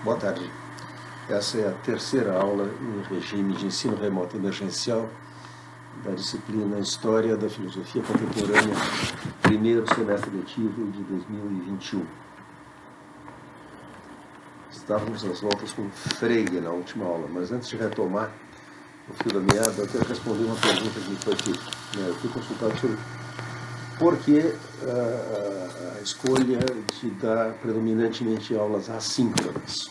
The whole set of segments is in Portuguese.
Boa tarde. Essa é a terceira aula em regime de ensino remoto emergencial da disciplina História da Filosofia Contemporânea, primeiro semestre letivo de 2021. Estávamos às voltas com Frege na última aula, mas antes de retomar o fio da meada, eu quero responder uma pergunta que me foi feita. Eu fui consultado sobre por que a escolha de dar predominantemente aulas assíncronas.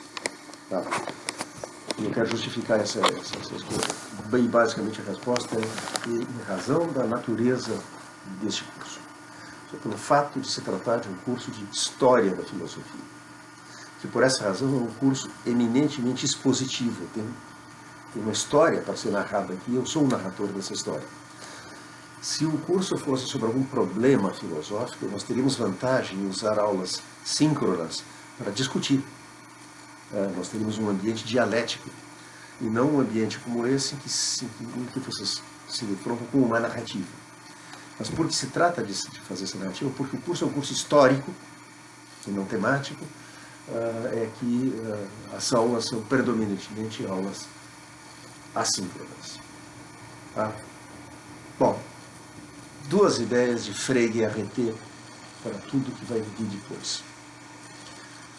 Tá? Eu quero justificar essa escolha. Bem, basicamente a resposta é em razão da natureza deste curso. Pelo fato de se tratar de um curso de História da Filosofia, que por essa razão é um curso eminentemente expositivo. Tem uma história para ser narrada aqui, eu sou um narrador dessa história. Se o curso fosse sobre algum problema filosófico, nós teríamos vantagem em usar aulas síncronas para discutir. Nós teríamos um ambiente dialético, e não um ambiente como esse, em que vocês se defrontam com uma narrativa. Mas por que se trata de fazer essa narrativa? Porque o curso é um curso histórico, e não temático, é que as aulas são predominantemente aulas assíncronas. Tá? Bom, duas ideias de Frege e Arreté para tudo que vai vir depois.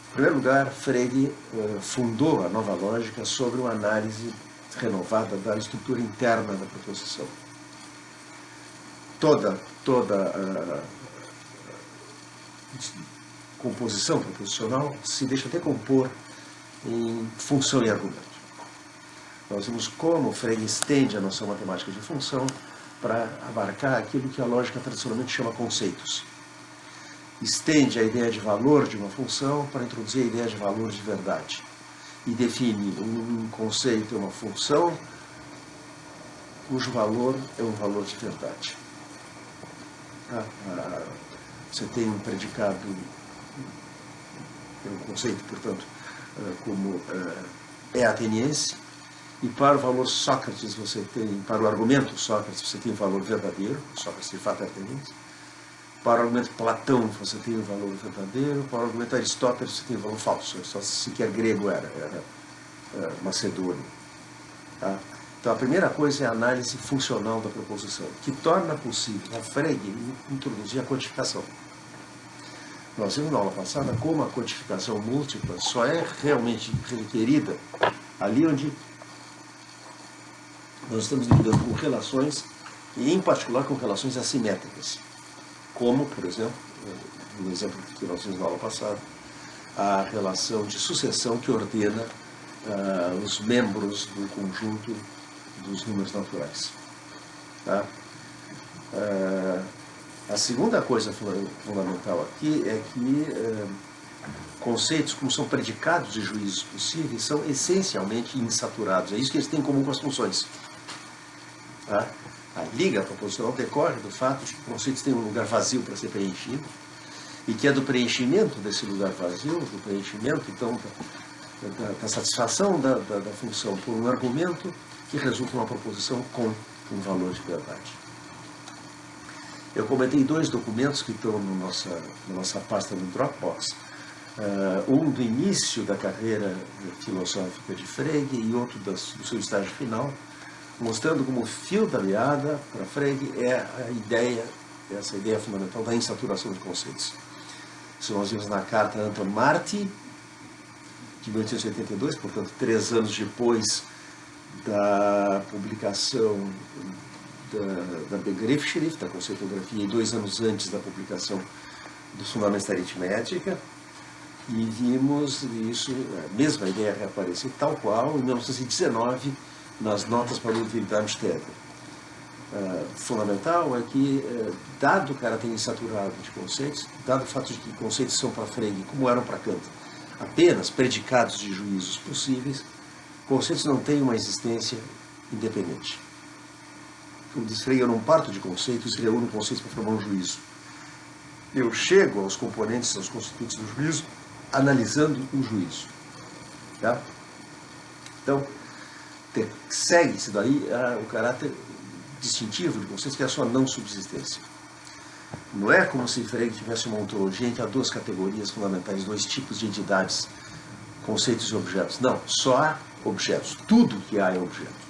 Em primeiro lugar, Frege fundou a nova lógica sobre uma análise renovada da estrutura interna da proposição. Toda composição proposicional se deixa decompor em função e argumento. Nós vimos como Frege estende a noção matemática de função para abarcar aquilo que a lógica tradicionalmente chama conceitos. Estende a ideia de valor de uma função para introduzir a ideia de valor de verdade. E define um conceito, uma função, cujo valor é um valor de verdade. Você tem um predicado, um conceito, portanto, como é ateniense, e para o valor Sócrates você tem, para o argumento Sócrates você tem o valor verdadeiro, Sócrates de fato é ateniense. Para o argumento Platão você tem o valor verdadeiro, para o argumento Aristóteles você tem o valor falso. Aristóteles sequer grego era macedônio. Tá? Então a primeira coisa é a análise funcional da proposição, que torna possível a Frege introduzir a quantificação. Nós vimos na aula passada como a quantificação múltipla só é realmente requerida ali onde nós estamos lidando com relações, e em particular com relações assimétricas. Como, por exemplo, no exemplo que nós vimos na aula passada, a relação de sucessão que ordena os membros do conjunto dos números naturais. Tá? A segunda coisa fundamental aqui é que conceitos, como são predicados de juízos possíveis, são essencialmente insaturados. É isso que eles têm em comum com as funções. Tá? A liga proposicional decorre do fato de que conceitos têm um lugar vazio para ser preenchido, e que é do preenchimento desse lugar vazio, do preenchimento, então, da satisfação da função por um argumento que resulta numa proposição com um valor de verdade. Eu comentei dois documentos que estão na nossa pasta no Dropbox, um do início da carreira filosófica de Frege e outro do seu estágio final, mostrando como o fio da meada para Frege é essa ideia fundamental da insaturação de conceitos. Isso nós vimos na carta Anton Marti, de 1882, portanto 3 anos depois da publicação da Begriffsschrift, da conceitografia, e 2 anos antes da publicação dos Fundamentos da Aritmética, e vimos isso, a mesma ideia reaparecer tal qual em 1919, nas notas para Ludwig Darmstädter. Fundamental é que, dado o caráter insaturado de conceitos, dado o fato de que conceitos são para Frege, como eram para Kant, apenas predicados de juízos possíveis, conceitos não têm uma existência independente. Como diz Frege, eu não parto de conceitos e reúno conceitos para formar um juízo. Eu chego aos componentes, aos constituintes do juízo, analisando o juízo. Tá? Então, segue-se daí o caráter distintivo de conceitos, que é a sua não subsistência. Não é como se Frege tivesse uma ontologia em que há duas categorias fundamentais, dois tipos de entidades conceitos e objetos. Não, só há objetos. Tudo que há é objeto.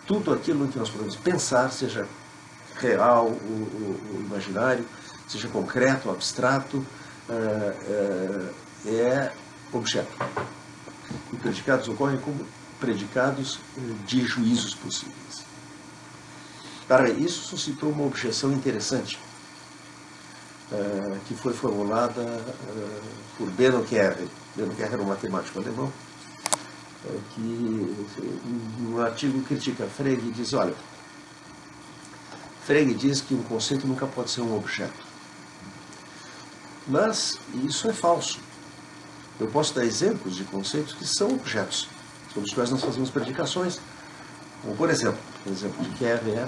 Tudo aquilo que nós podemos pensar, seja real ou imaginário, seja concreto ou abstrato, é objeto. E predicados ocorrem como predicados de juízos possíveis. Para isso suscitou uma objeção interessante, que foi formulada por Benno Kerr. Benno Kerr era um matemático alemão, que no artigo critica Frege e diz, olha, Frege diz que um conceito nunca pode ser um objeto. Mas isso é falso. Eu posso dar exemplos de conceitos que são objetos, sobre os quais nós fazemos predicações. Como, por exemplo, o exemplo de Kerr é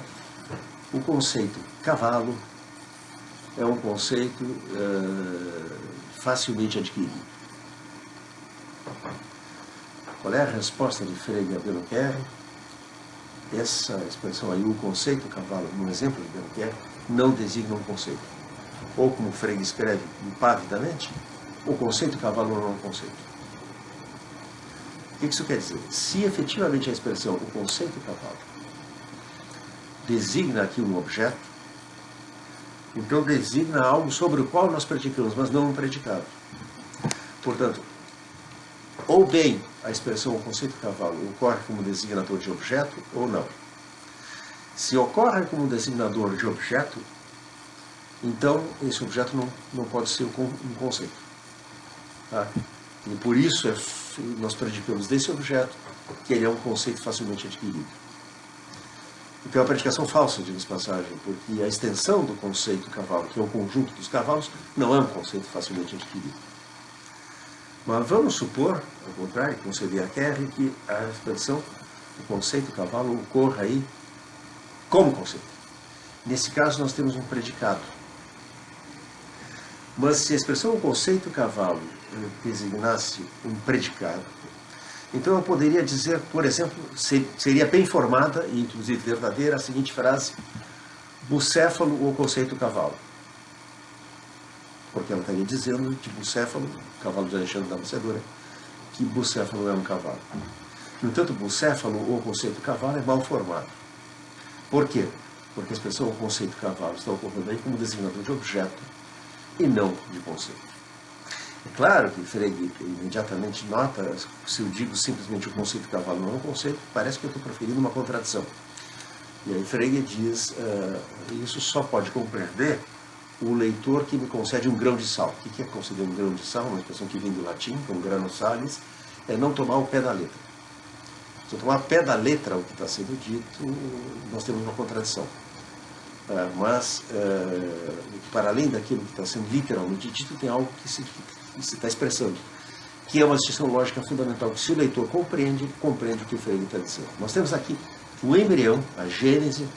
o conceito cavalo, é um conceito facilmente adquirido. Qual é a resposta de Frege a Benno Kerr? Essa expressão aí, o conceito cavalo, no exemplo de Benno Kerr, não designa um conceito. Ou, como Frege escreve impavidamente, o conceito cavalo não é um conceito. O que isso quer dizer? Se efetivamente a expressão o conceito cavalo designa aqui um objeto, então designa algo sobre o qual nós predicamos, mas não um predicado. Portanto, ou bem a expressão o conceito cavalo ocorre como designador de objeto, ou não. Se ocorre como designador de objeto, então esse objeto não pode ser um conceito. Tá? E por isso nós predicamos desse objeto que ele é um conceito facilmente adquirido. Então é uma predicação falsa, diga-se de passagem, porque a extensão do conceito cavalo, que é o conjunto dos cavalos, não é um conceito facilmente adquirido. Mas vamos supor, ao contrário, conceder a Kerr, que a expressão, o conceito cavalo, ocorra aí como conceito. Nesse caso, nós temos um predicado. Mas se a expressão o conceito cavalo designasse um predicado, então eu poderia dizer, por exemplo, seria bem formada e inclusive verdadeira a seguinte frase: bucéfalo ou conceito cavalo. Porque ela estaria dizendo de bucéfalo, cavalo de Alexandre da Macedônia, que bucéfalo é um cavalo. No entanto, bucéfalo ou conceito cavalo é mal formado. Por quê? Porque a expressão o conceito cavalo está ocorrendo aí como designador de objeto e não de conceito. É claro que Frege imediatamente nota, se eu digo simplesmente o conceito cavalo não é um conceito, parece que eu estou proferindo uma contradição. E aí Frege diz, isso só pode compreender o leitor que me concede um grão de sal. O que é conceder um grão de sal? Uma expressão que vem do latim, com grano salis, é não tomar o pé da letra. Se eu tomar o pé da letra o que está sendo dito, nós temos uma contradição. Mas, para além daquilo que está sendo literalmente dito, tem algo que se está expressando, que é uma distinção lógica fundamental, que se o leitor compreende o que o Frege está dizendo. Nós temos aqui o embrião, a gênese,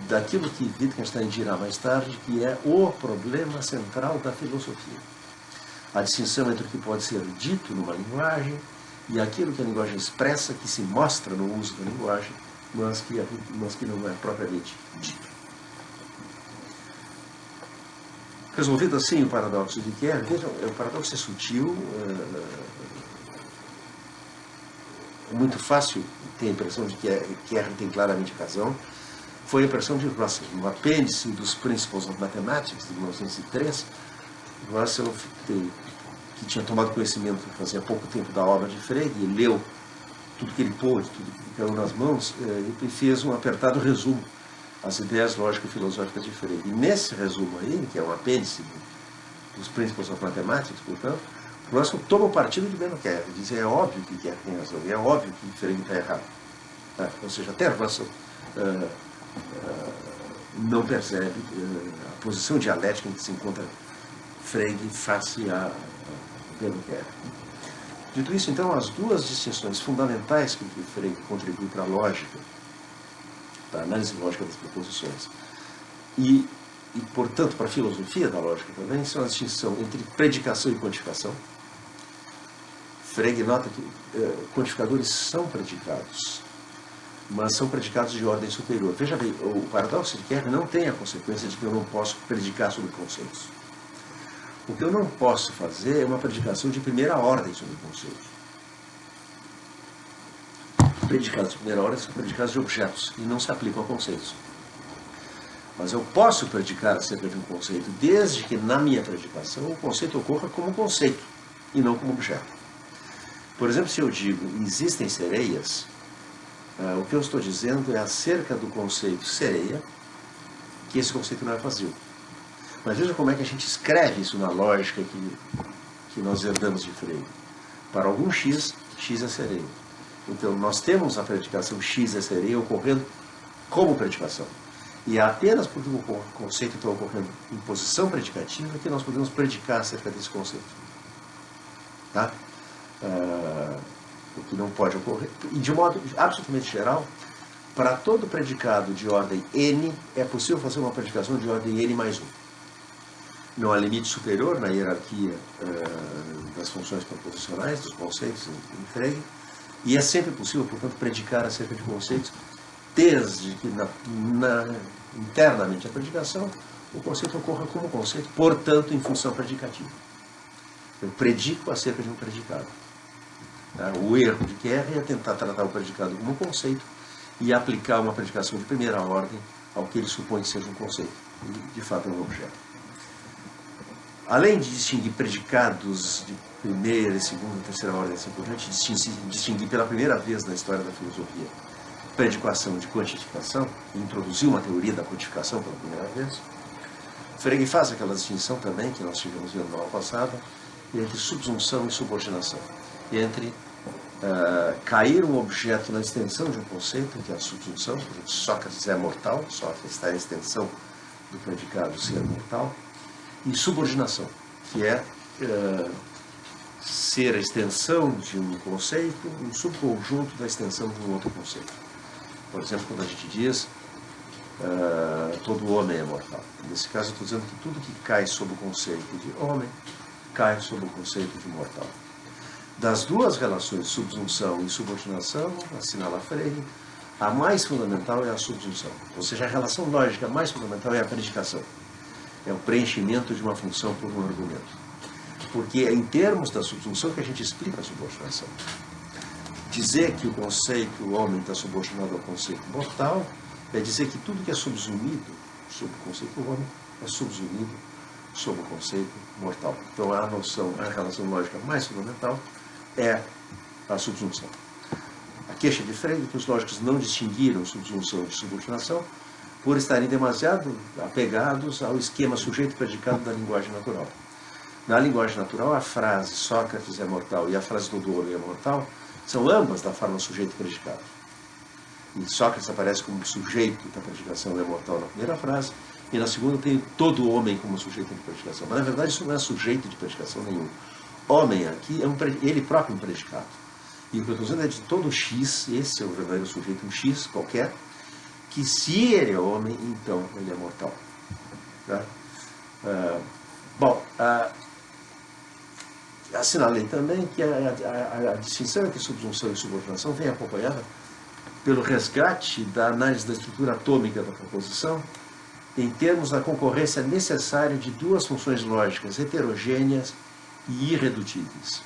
daquilo que Wittgenstein dirá mais tarde, que é o problema central da filosofia. A distinção entre o que pode ser dito numa linguagem e aquilo que a linguagem expressa, que se mostra no uso da linguagem, mas que não é propriamente dito. Resolvido assim o paradoxo de Kerr, vejam, o paradoxo é sutil, é muito fácil ter a impressão de que Kerr tem claramente razão. Foi a impressão de Russell. No apêndice dos Principles of Mathematics, de 1903, Russell, que tinha tomado conhecimento fazia pouco tempo da obra de Frege, e leu tudo que ele pôde, tudo que caiu nas mãos, e fez um apertado resumo as ideias lógico-filosóficas de Frege. E nesse resumo aí, que é um apêndice dos Principles of Mathematics, portanto, Russell toma o partido de Benno Kerr, diz é óbvio que Kerr tem razão, é óbvio que Frege está errado. Ou seja, até Russell não percebe a posição dialética em que se encontra Frege face a Benno Kerr. Dito isso, então, as duas distinções fundamentais que Frege contribui para a lógica, para a análise lógica das proposições, e, portanto, para a filosofia da lógica também, são a distinção entre predicação e quantificação. Frege nota que quantificadores são predicados, mas são predicados de ordem superior. Veja bem, o paradoxo de Kerr não tem a consequência de que eu não posso predicar sobre conceitos. O que eu não posso fazer é uma predicação de primeira ordem sobre o conceito. Predicados de primeira ordem são predicados de objetos e não se aplicam a conceitos. Mas eu posso predicar acerca de um conceito desde que na minha predicação o conceito ocorra como conceito e não como objeto. Por exemplo, se eu digo existem sereias, o que eu estou dizendo é acerca do conceito sereia, que esse conceito não é vazio. Mas veja como é que a gente escreve isso na lógica que nós herdamos de Frege. Para algum x, x é sereia. Então nós temos a predicação x é sereia ocorrendo como predicação. E é apenas porque o conceito está ocorrendo em posição predicativa que nós podemos predicar acerca desse conceito. Tá? O que não pode ocorrer. E de modo absolutamente geral, para todo predicado de ordem n, é possível fazer uma predicação de ordem n mais 1. Não há limite superior na hierarquia das funções proposicionais, dos conceitos em Frege, e é sempre possível, portanto, predicar acerca de conceitos desde que internamente a predicação, o conceito ocorra como conceito, portanto, em função predicativa. Eu predico acerca de um predicado. Tá? O erro de Kerr é tentar tratar o predicado como conceito e aplicar uma predicação de primeira ordem ao que ele supõe que seja um conceito. E, de fato, é um objeto. Além de distinguir predicados de primeira, segunda e terceira ordem, assim por diante, distinguir pela primeira vez na história da filosofia predicação de quantificação, introduziu uma teoria da quantificação pela primeira vez, Frege faz aquela distinção também, que nós tivemos vendo na aula passada, entre subsunção e subordinação, entre cair um objeto na extensão de um conceito, que é a subsunção, por exemplo, Sócrates é mortal, Sócrates está em extensão do predicado ser mortal, e subordinação, que é ser a extensão de um conceito, um subconjunto da extensão de um outro conceito. Por exemplo, quando a gente diz todo homem é mortal. Nesse caso, eu estou dizendo que tudo que cai sob o conceito de homem, cai sob o conceito de mortal. Das duas relações, subsunção e subordinação, assinala Frege, a mais fundamental é a subsunção. Ou seja, a relação lógica mais fundamental é a predicação. É o preenchimento de uma função por um argumento. Porque é em termos da subsunção que a gente explica a subordinação. Dizer que o conceito homem está subordinado ao conceito mortal é dizer que tudo que é subsumido sob o conceito homem é subsumido sob o conceito mortal. Então a noção, a relação lógica mais fundamental é a subsunção. A queixa de Frege é que os lógicos não distinguiram subsunção de subordinação por estarem demasiado apegados ao esquema sujeito-predicado da linguagem natural. Na linguagem natural, a frase Sócrates é mortal e a frase todo homem é mortal são ambas da forma sujeito-predicado. E Sócrates aparece como sujeito da predicação é mortal na primeira frase, e na segunda tem todo homem como sujeito de predicação. Mas na verdade isso não é sujeito de predicação nenhum. Homem aqui é ele próprio um predicado. E o que eu estou dizendo é de todo X, esse é o verdadeiro sujeito, um X qualquer, que se ele é homem, então ele é mortal. Tá? Assinalei também que a distinção entre subsunção e subordinação vem acompanhada pelo resgate da análise da estrutura atômica da proposição em termos da concorrência necessária de duas funções lógicas heterogêneas e irredutíveis,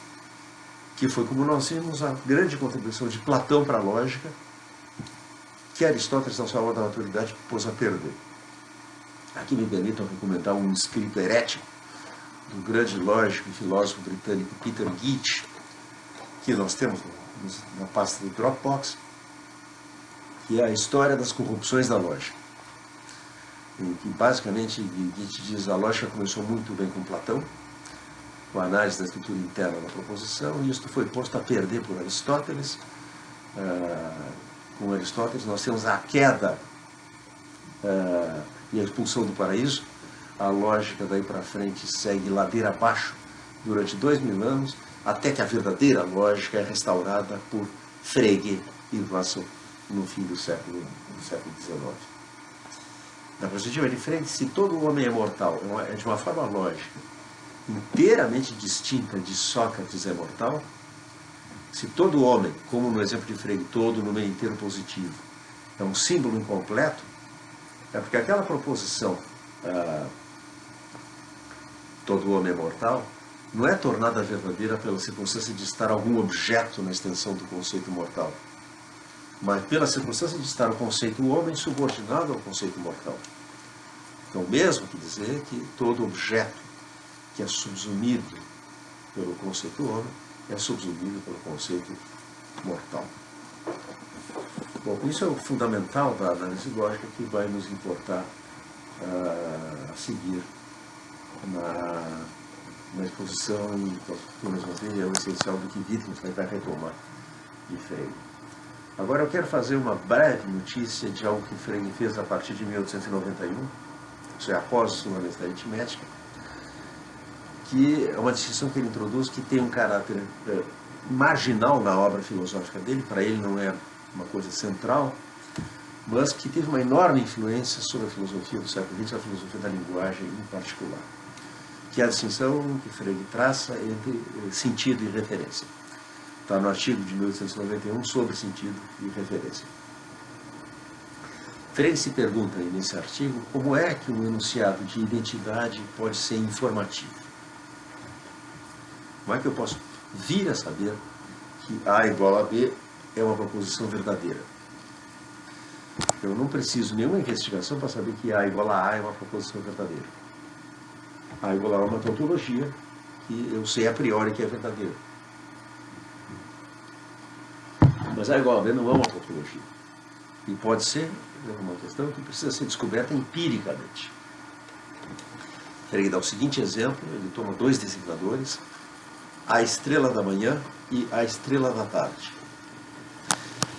que foi, como nós vimos, a grande contribuição de Platão para a lógica, que Aristóteles, na sua obra da maturidade, pôs a perder. Aqui me permitam recomendar um escrito herético do grande lógico e filósofo britânico Peter Geach, que nós temos na pasta do Dropbox, que é a história das corrupções da lógica. Em que, basicamente, Geach diz que a lógica começou muito bem com Platão, com a análise da estrutura interna da proposição, e isto foi posto a perder por Aristóteles. Com Aristóteles nós temos a queda e a expulsão do paraíso. A lógica daí para frente segue ladeira abaixo durante 2000 anos, até que a verdadeira lógica é restaurada por Frege e Russell no fim do século XIX. Na perspectiva de Frege, se todo homem é mortal, é de uma forma lógica, inteiramente distinta de Sócrates é mortal, se todo homem, como no exemplo de Frege, todo no meio inteiro positivo, é um símbolo incompleto, é porque aquela proposição todo homem é mortal, não é tornada verdadeira pela circunstância de estar algum objeto na extensão do conceito mortal, mas pela circunstância de estar o conceito homem subordinado ao conceito mortal. Então, mesmo que dizer que todo objeto que é subsumido pelo conceito homem é subsumido pelo conceito mortal. Bom, isso é o fundamental da análise lógica que vai nos importar a seguir na exposição e é o essencial do que Wittgenstein vai retomar de Frege. Agora eu quero fazer uma breve notícia de algo que Frege fez a partir de 1891, isso é, após os fundamentos da aritmética, que é uma distinção que ele introduz que tem um caráter marginal na obra filosófica dele, para ele não é uma coisa central, mas que teve uma enorme influência sobre a filosofia do século XX, a filosofia da linguagem em particular, que é a distinção que Frege traça entre sentido e referência. Está no artigo de 1891 sobre sentido e referência. Frege se pergunta aí nesse artigo como é que um enunciado de identidade pode ser informativo. Como é que eu posso vir a saber que A igual a B é uma proposição verdadeira? Eu não preciso de nenhuma investigação para saber que A igual a A é uma proposição verdadeira. A igual a A é uma tautologia que eu sei a priori que é verdadeira. Mas A igual a B não é uma tautologia. E pode ser uma questão que precisa ser descoberta empiricamente. Frege dá o seguinte exemplo, ele toma dois designadores, a estrela da manhã e a estrela da tarde.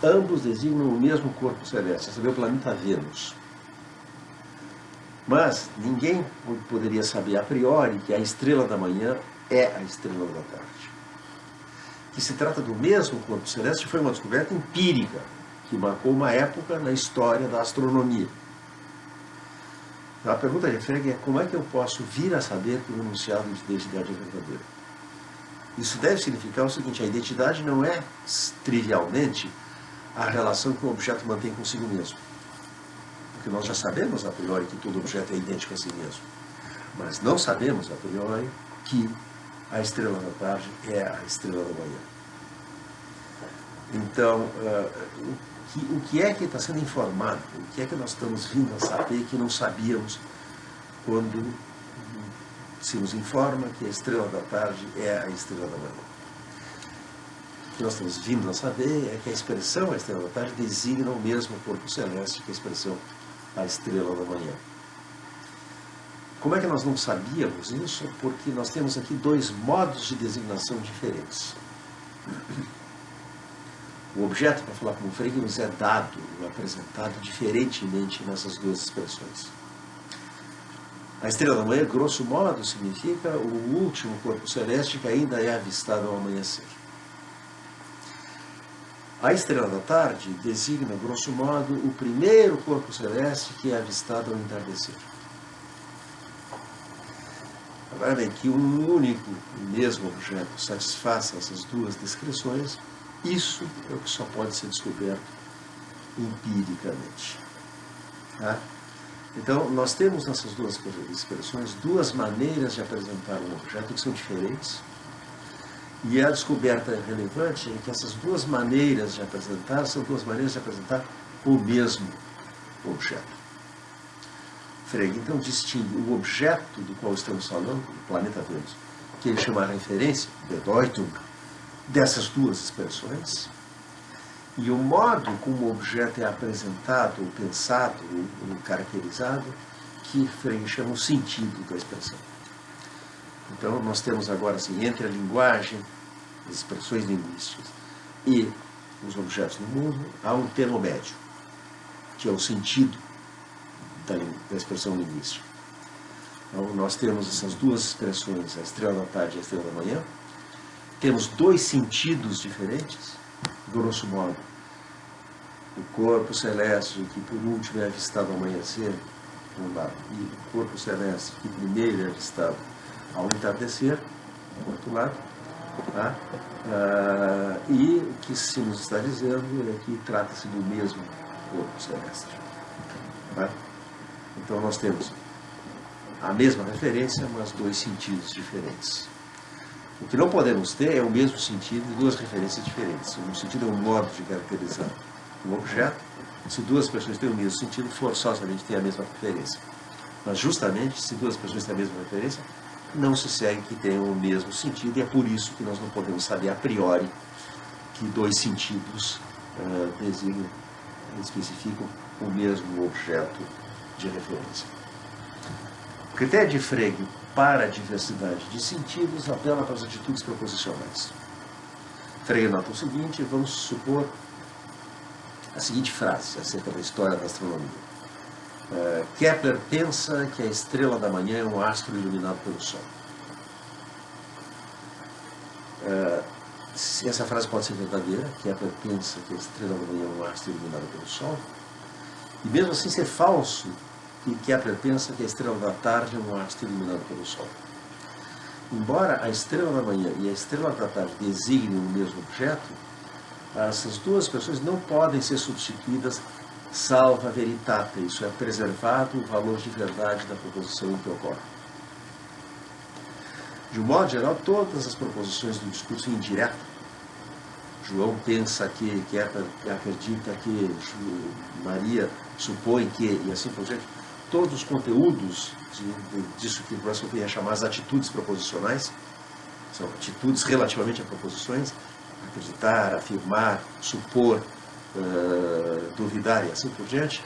Ambos designam o mesmo corpo celeste, a saber, o planeta Vênus. Mas ninguém poderia saber a priori que a estrela da manhã é a estrela da tarde. Que se trata do mesmo corpo celeste foi uma descoberta empírica, que marcou uma época na história da astronomia. A pergunta de Frege é como é que eu posso vir a saber que o enunciado de identidade é verdadeiro? Isso deve significar o seguinte: a identidade não é trivialmente a relação que o objeto mantém consigo mesmo. Porque nós já sabemos a priori que todo objeto é idêntico a si mesmo. Mas não sabemos a priori que a estrela da tarde é a estrela da manhã. Então, o que é que está sendo informado? O que é que nós estamos vindo a saber que não sabíamos quando se nos informa que a estrela da tarde é a estrela da manhã? O que nós estamos vindo a saber é que a expressão a estrela da tarde designa o mesmo corpo celeste que a expressão a estrela da manhã. Como é que nós não sabíamos isso? Porque nós temos aqui dois modos de designação diferentes. O objeto, para falar como Frege, nos é dado, apresentado diferentemente nessas duas expressões. A estrela da manhã, grosso modo, significa o último corpo celeste que ainda é avistado ao amanhecer. A estrela da tarde designa, grosso modo, o primeiro corpo celeste que é avistado ao entardecer. Agora bem, que um único e mesmo objeto satisfaça essas duas descrições, isso é o que só pode ser descoberto empiricamente. Tá? Então, nós temos nessas duas expressões duas maneiras de apresentar um objeto que são diferentes, e a descoberta relevante é que essas duas maneiras de apresentar são duas maneiras de apresentar o mesmo objeto. Frege, então, distingue o objeto do qual estamos falando, o planeta Vênus, que ele chama a referência, Bedeutung, dessas duas expressões, e o modo como o objeto é apresentado, ou pensado, ou caracterizado, que Frege chama o sentido da expressão. Então, nós temos agora, assim, entre a linguagem, as expressões linguísticas, e os objetos no mundo, há um termo médio, que é o sentido da expressão linguística. Então, nós temos essas duas expressões, a estrela da tarde e a estrela da manhã. Temos dois sentidos diferentes, grosso modo. O corpo celeste, que por último é avistado ao amanhecer, por um lado, e o corpo celeste, que primeiro é avistado ao entardecer, do outro lado. Tá? E o que se nos está dizendo é que trata-se do mesmo corpo celeste. Tá? Então nós temos a mesma referência, mas dois sentidos diferentes. O que não podemos ter é o mesmo sentido de duas referências diferentes. Um sentido é um modo de caracterizar um objeto. Se duas pessoas têm o mesmo sentido, forçosamente têm a mesma referência. Mas justamente, se duas pessoas têm a mesma referência, não se segue que tenham o mesmo sentido, e é por isso que nós não podemos saber a priori que dois sentidos designam, especificam o mesmo objeto de referência. O critério de Frege para a diversidade de sentidos apela para as atitudes proposicionais. Frege nota o seguinte: vamos supor a seguinte frase acerca da história da astronomia. Kepler pensa que a estrela da manhã é um astro iluminado pelo Sol. Essa frase pode ser verdadeira. Kepler pensa que a estrela da manhã é um astro iluminado pelo Sol. E mesmo assim ser falso que Kepler pensa que a estrela da tarde é um astro iluminado pelo Sol. Embora a estrela da manhã e a estrela da tarde designem o mesmo objeto, essas duas pessoas não podem ser substituídas salva veritate, isso é, preservado o valor de verdade da proposição em que ocorre. De um modo geral, todas as proposições do discurso indireto, João pensa que, Kepler acredita que, Maria supõe que, e assim por diante, todos os conteúdos disso que Russell ia chamar as atitudes proposicionais, são atitudes relativamente a proposições, acreditar, afirmar, supor, duvidar e assim por diante.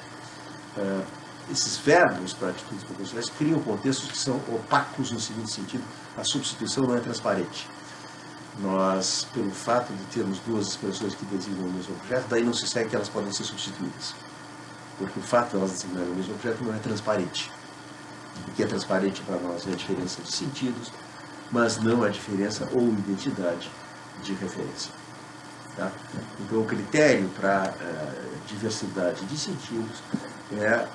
Esses verbos para atitudes proposicionais criam contextos que são opacos no seguinte sentido: a substituição não é transparente. Nós, pelo fato de termos duas expressões que designam o mesmo objeto, daí não se segue que elas podem ser substituídas. Porque o fato de elas designarem o mesmo objeto não é transparente. O que é transparente para nós é a diferença de sentidos, mas não a diferença ou identidade de referência. Tá? Então, o critério para diversidade de sentidos é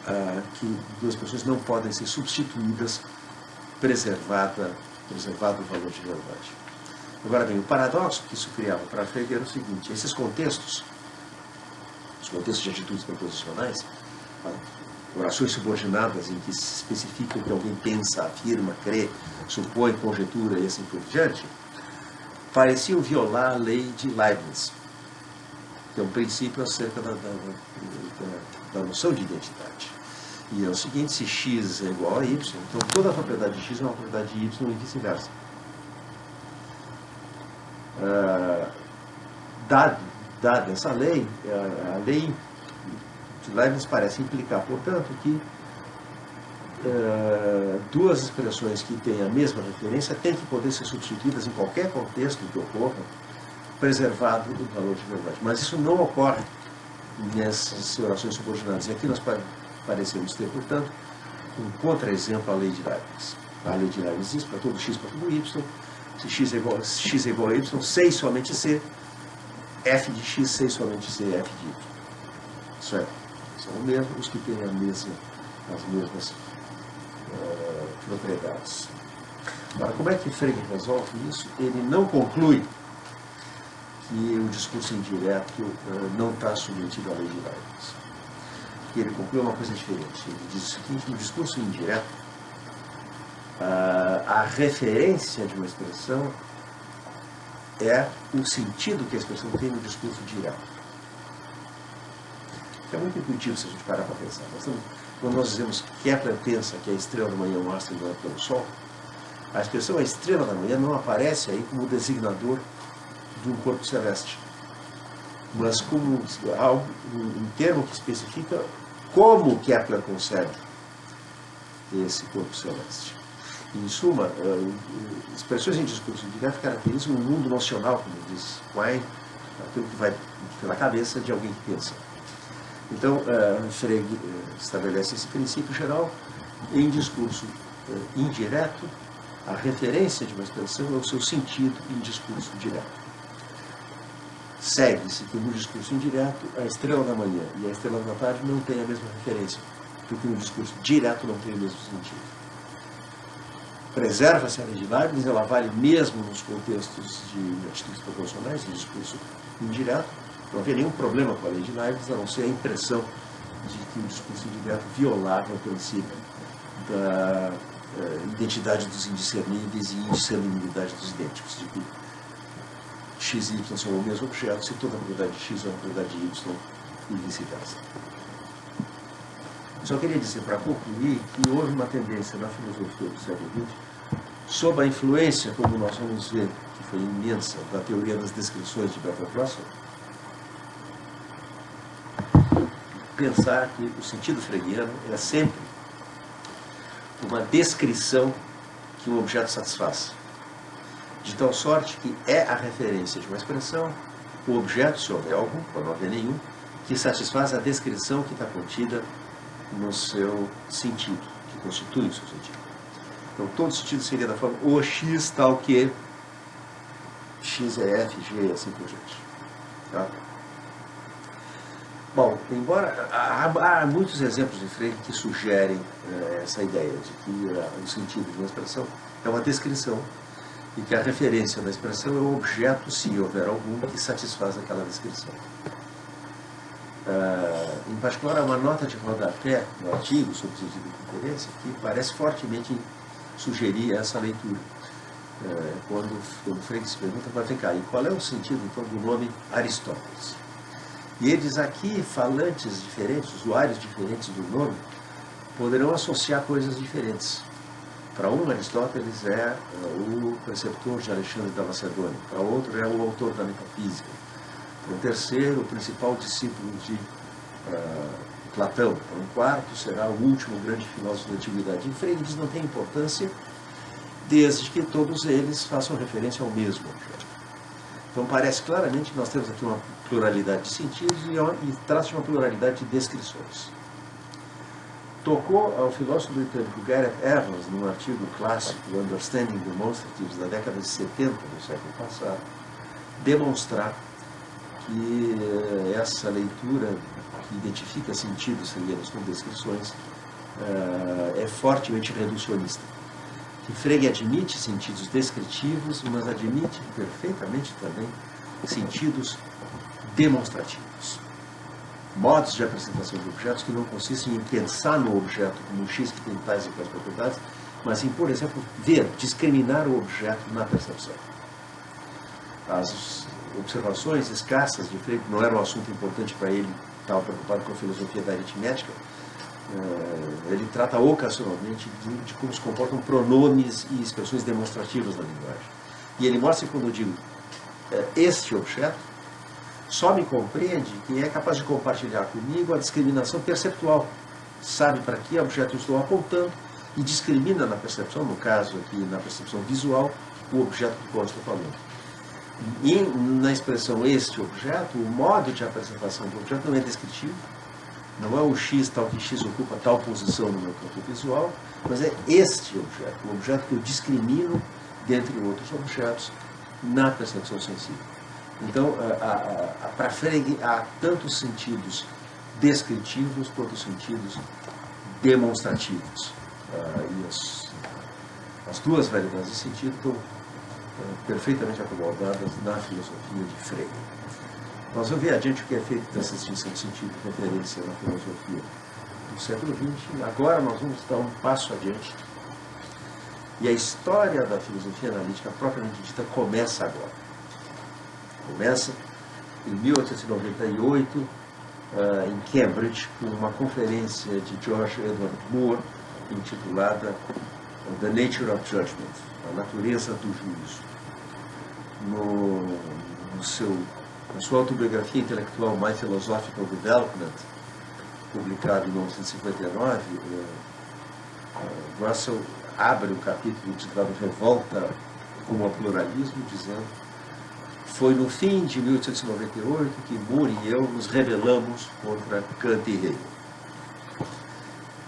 que duas pessoas não podem ser substituídas, preservado o valor de verdade. Agora bem, o paradoxo que isso criava para Frege era o seguinte: esses contextos, os contextos de atitudes proposicionais, orações subordinadas em que se especifica o que alguém pensa, afirma, crê, supõe, conjetura e assim por diante, pareciam violar a lei de Leibniz, que é um princípio acerca da noção de identidade. E é o seguinte: se x é igual a y, então toda a propriedade de x é uma propriedade de y e vice-versa. Dada essa lei, a lei de Leibniz parece implicar, portanto, que duas expressões que têm a mesma referência têm que poder ser substituídas em qualquer contexto que ocorra, preservado o valor de verdade. Mas isso não ocorre nessas orações subordinadas. E aqui nós parecemos ter, portanto, um contra-exemplo à lei de Leibniz. A lei de Leibniz diz para todo x, para todo y: se x é igual a y, C e somente C, f de x, C e somente C, f de y. Isso é, são os que têm as mesmas propriedades. Agora, como é que Frege resolve isso? Ele não conclui que o discurso indireto não está submetido à lei de Leibniz. Ele conclui uma coisa diferente. Ele diz o seguinte: no discurso indireto, a referência de uma expressão é o sentido que a expressão tem no discurso direto. É muito intuitivo se a gente parar para pensar. Quando nós dizemos que Kepler pensa que a estrela da manhã é um astro iluminado pelo Sol, a expressão a estrela da manhã não aparece aí como designador de um corpo celeste, mas como um termo que especifica como Kepler concebe esse corpo celeste. Em suma, expressões em discurso direto caracterizam um mundo nocional, como diz Quine, aquilo que vai pela cabeça de alguém que pensa. Então, Frege estabelece esse princípio geral. Em discurso indireto, a referência de uma expressão é o seu sentido em discurso direto. Segue-se que no discurso indireto, a estrela da manhã e a estrela da tarde não têm a mesma referência, porque no discurso direto não tem o mesmo sentido. Preserva-se a lei de Leibniz, ela vale mesmo nos contextos de atitudes proposicionais, de discurso indireto. Não havia nenhum problema com a lei de Leibniz, a não ser a impressão de que o discurso indireto violava o princípio da identidade dos indiscerníveis e indiscernibilidade dos idênticos, de que x e y são o mesmo objeto se toda a propriedade de x é uma propriedade de y e vice-versa. Só queria dizer, para concluir, que houve uma tendência na filosofia do século XX, sob a influência, como nós vamos ver, que foi imensa, da teoria das descrições de Bertrand Russell, pensar que o sentido freguiano é sempre uma descrição que um objeto satisfaz. De tal sorte que é a referência de uma expressão, o objeto, se houver algum, pode não haver nenhum, que satisfaz a descrição que está contida no seu sentido, que constitui o seu sentido. Então, todo sentido seria da forma o x tal que x é f, g e assim por diante. Tá? Bom, embora há muitos exemplos de Frege que sugerem essa ideia de que o sentido de uma expressão é uma descrição e que a referência da expressão é o objeto, se houver algum, que satisfaz aquela descrição. Em particular, há uma nota de rodapé no artigo sobre o sentido de inferência que parece fortemente sugerir essa leitura. Quando Frege se pergunta, vem cá, e qual é o sentido então do nome Aristóteles? E ele diz aqui, falantes diferentes, usuários diferentes do nome, poderão associar coisas diferentes. Para um, Aristóteles é o preceptor de Alexandre da Macedônia. Para outro, é o autor da metafísica. Para um terceiro, o principal discípulo de Platão. Para um quarto, será o último grande filósofo da antiguidade. E Frege diz não tem importância, desde que todos eles façam referência ao mesmo objeto. Então parece claramente que nós temos aqui uma pluralidade de sentidos e trata-se de uma pluralidade de descrições. Tocou ao filósofo britânico Gareth Evans, num artigo clássico, Understanding Demonstratives, da década de 70 do século passado, demonstrar que essa leitura que identifica sentidos freguianos com descrições é fortemente reducionista. Que Frege admite sentidos descritivos, mas admite perfeitamente também sentidos demonstrativos. Modos de apresentação de objetos que não consistem em pensar no objeto como um X que tem tais e tais propriedades, mas em, por exemplo, ver, discriminar o objeto na percepção. As observações escassas de Frege, que não era um assunto importante para ele, estava preocupado com a filosofia da aritmética, ele trata ocasionalmente de como se comportam pronomes e expressões demonstrativas na linguagem. E ele mostra que quando eu digo este objeto, só me compreende quem é capaz de compartilhar comigo a discriminação perceptual. Sabe para que objeto eu estou apontando e discrimina na percepção, no caso aqui na percepção visual, o objeto do qual eu estou falando. E na expressão este objeto, o modo de apresentação do objeto não é descritivo, não é o X tal que X ocupa tal posição no meu campo visual, mas é este objeto, o objeto que eu discrimino dentre outros objetos na percepção sensível. Então, para Frege, há tantos sentidos descritivos quanto sentidos demonstrativos. E as duas variedades de sentido estão perfeitamente acomodadas na filosofia de Frege. Nós vamos ver adiante o que é feito dessa distinção de sentido e referência na filosofia do século XX. Agora nós vamos dar um passo adiante. E a história da filosofia analítica, propriamente dita, começa agora. Começa em 1898, em Cambridge, com uma conferência de George Edward Moore, intitulada The Nature of Judgment, a natureza do juízo. Na sua autobiografia intelectual My Philosophical Development, publicado em 1959, Russell abre o capítulo intitulado Revolta como a Pluralismo, dizendo: foi no fim de 1898 que Moore e eu nos rebelamos contra Kant e Hegel.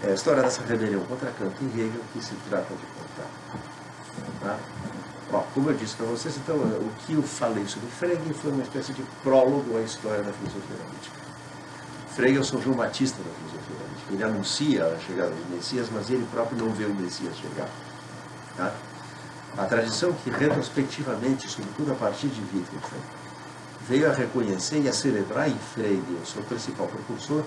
É a história dessa rebelião contra Kant e Hegel que se trata de contar. Tá? Bom, como eu disse para vocês, então, o que eu falei sobre Frege foi uma espécie de prólogo à história da filosofia analítica. Frege é o São João Batista da filosofia analítica. Ele anuncia a chegada do Messias, mas ele próprio não vê o Messias chegar. Tá? A tradição que, retrospectivamente, sobretudo a partir de Wittgenstein, veio a reconhecer e a celebrar em Frege, o seu principal propulsor,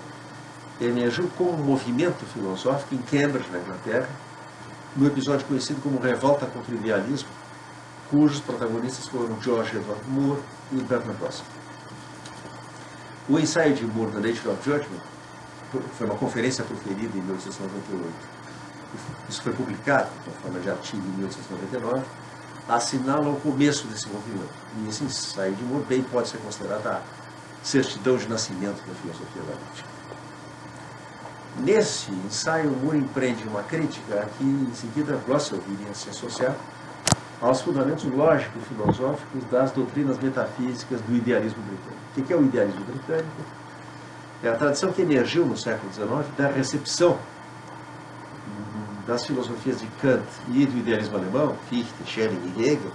emergiu como um movimento filosófico em Cambridge, na Inglaterra, no episódio conhecido como Revolta contra o Idealismo, cujos protagonistas foram George Edward Moore e Bernard Russell. O ensaio de Moore, The Nature of Judgment, foi uma conferência proferida em 1898. Isso foi publicado, na forma de artigo, em 1899, assinala o começo desse movimento. E esse ensaio de Moore bem pode ser considerado a certidão de nascimento da filosofia analítica. Nesse ensaio, Moore empreende uma crítica a que, em seguida, Russell viria a se associar aos fundamentos lógicos e filosóficos das doutrinas metafísicas do idealismo britânico. O que é o idealismo britânico? É a tradição que emergiu no século XIX da recepção das filosofias de Kant e do idealismo alemão, Fichte, Schelling e Hegel,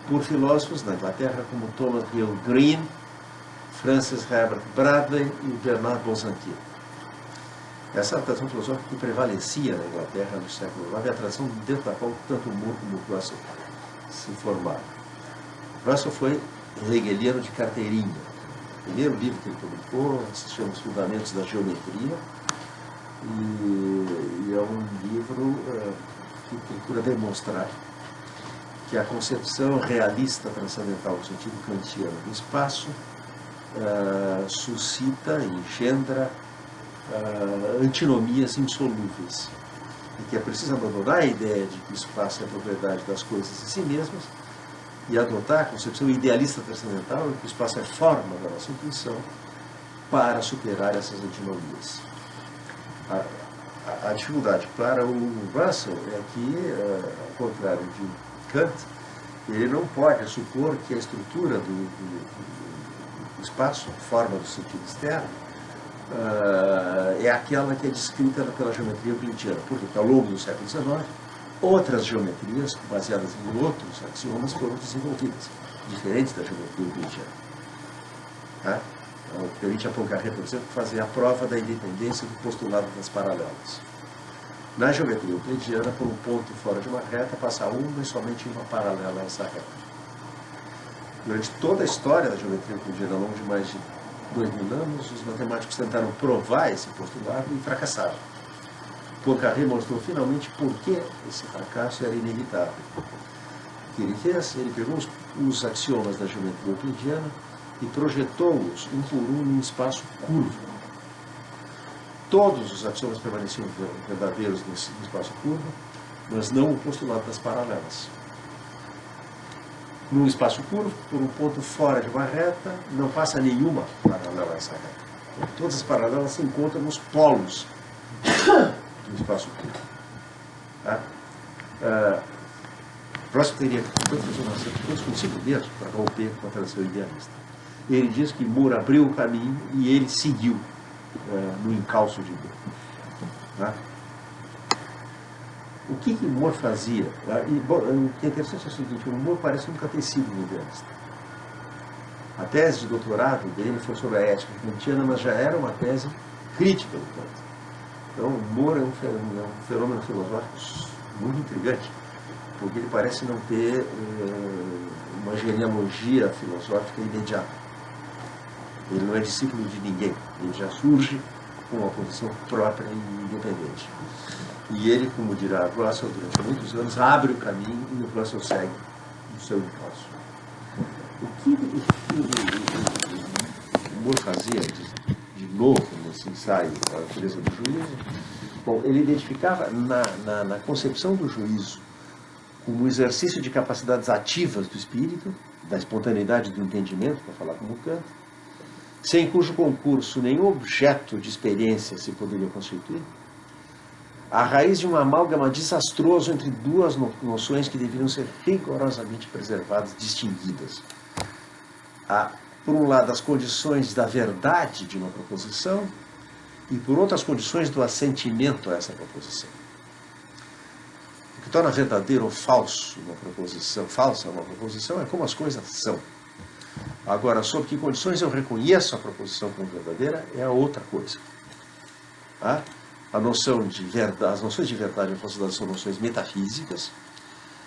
por filósofos na Inglaterra como Thomas Hill Green, Francis Herbert Bradley e Bernard Bonsanti. Essa tradição filosófica que prevalecia na Inglaterra no século XIX é a tradição dentro da qual tanto Moore como Russell se formaram. Russell foi hegeliano de carteirinha. O primeiro livro que ele publicou se chama Os Fundamentos da Geometria, e é um livro que procura demonstrar que a concepção realista transcendental no sentido kantiano do espaço suscita e engendra antinomias insolúveis, e que é preciso abandonar a ideia de que o espaço é a propriedade das coisas em si mesmas e adotar a concepção idealista transcendental de que o espaço é forma da nossa intuição para superar essas antinomias. A dificuldade para o Russell é que, ao contrário de Kant, ele não pode supor que a estrutura do espaço, a forma do sentido externo, é aquela que é descrita pela geometria euclidiana. Porque ao longo do século XIX, outras geometrias, baseadas em outros axiomas, foram desenvolvidas, diferentes da geometria euclidiana. Tá? Então, permite a Poincaré, por exemplo, fazer a prova da independência do postulado das paralelas. Na geometria euclidiana, por um ponto fora de uma reta, passa uma e somente uma paralela a essa reta. Durante toda a história da geometria euclidiana, ao longo de mais de 2000 anos, os matemáticos tentaram provar esse postulado e fracassaram. Poincaré mostrou finalmente por que esse fracasso era inevitável. O que ele fez? Ele pegou os axiomas da geometria euclidiana e projetou-os um por um num espaço curvo. Todos os axiomas permaneciam verdadeiros nesse espaço curvo, mas não o postulado das paralelas. Num espaço curvo, por um ponto fora de uma reta, não passa nenhuma paralela a essa reta. Todas as paralelas se encontram nos polos do espaço curvo. Tá? Próximo teria que fazer uma certeza consigo mesmo para romper com a tradição idealista. Ele diz que Moore abriu o caminho e ele seguiu no encalço de Moore. Tá? O que Moore fazia? O que é interessante é o seguinte: o Moore parece nunca ter sido um idealista. A tese de doutorado dele foi sobre a ética kantiana, mas já era uma tese crítica do Kant. Então, o Moore é um fenômeno filosófico muito intrigante, porque ele parece não ter uma genealogia filosófica imediata. Ele não é discípulo de ninguém, ele já surge com uma posição própria e independente. E ele, como dirá Russell, durante muitos anos, abre o caminho e o Russell segue no seu impulso. O que o Moore fazia de novo nesse ensaio A Natureza do Juízo? Bom, ele identificava na concepção do juízo como exercício de capacidades ativas do espírito, da espontaneidade do entendimento, para falar como Kant, sem cujo concurso nenhum objeto de experiência se poderia constituir, a raiz de um amálgama desastroso entre duas noções que deveriam ser rigorosamente preservadas, distinguidas. Por um lado, as condições da verdade de uma proposição e, por outro, as condições do assentimento a essa proposição. O que torna verdadeiro ou falso uma proposição, falsa uma proposição, é como as coisas são. Agora, sob que condições eu reconheço a proposição como verdadeira é a outra coisa. Tá? As noções de verdade e falsidade são noções metafísicas,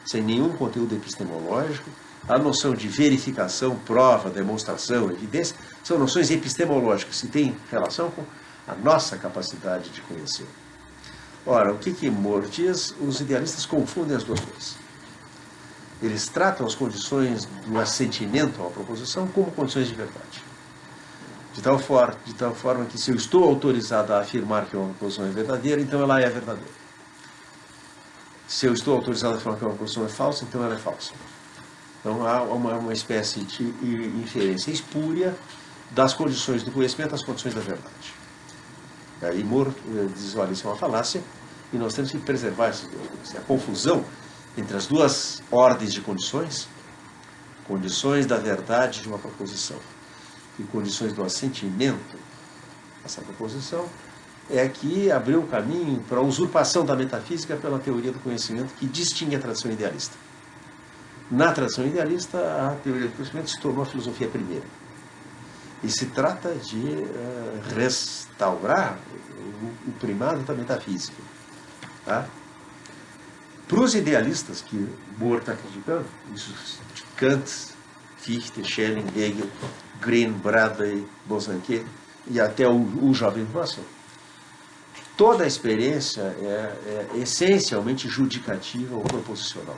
sem nenhum conteúdo epistemológico. A noção de verificação, prova, demonstração, evidência, são noções epistemológicas que têm relação com a nossa capacidade de conhecer. Ora, o que Moore diz? Os idealistas confundem as duas coisas. Eles tratam as condições do assentimento a uma proposição como condições de verdade. De tal forma que se eu estou autorizado a afirmar que uma proposição é verdadeira, então ela é verdadeira. Se eu estou autorizado a afirmar que uma proposição é falsa, então ela é falsa. Então há uma espécie de inferência espúria das condições do conhecimento às condições da verdade. Aí Moore diz, olha, isso é uma falácia, e nós temos que preservar essas duas coisas. A confusão entre as duas ordens de condições da verdade de uma proposição e condições do assentimento a essa proposição, é que abriu o caminho para a usurpação da metafísica pela teoria do conhecimento que distingue a tradição idealista. Na tradição idealista, a teoria do conhecimento se tornou a filosofia primeira. E se trata de restaurar o primado da metafísica. Tá? Para os idealistas que Moore está criticando, isso de Kant, Fichte, Schelling, Hegel, Green, Bradley, Bosanquet e até o jovem Russell, toda a experiência é essencialmente judicativa ou proposicional.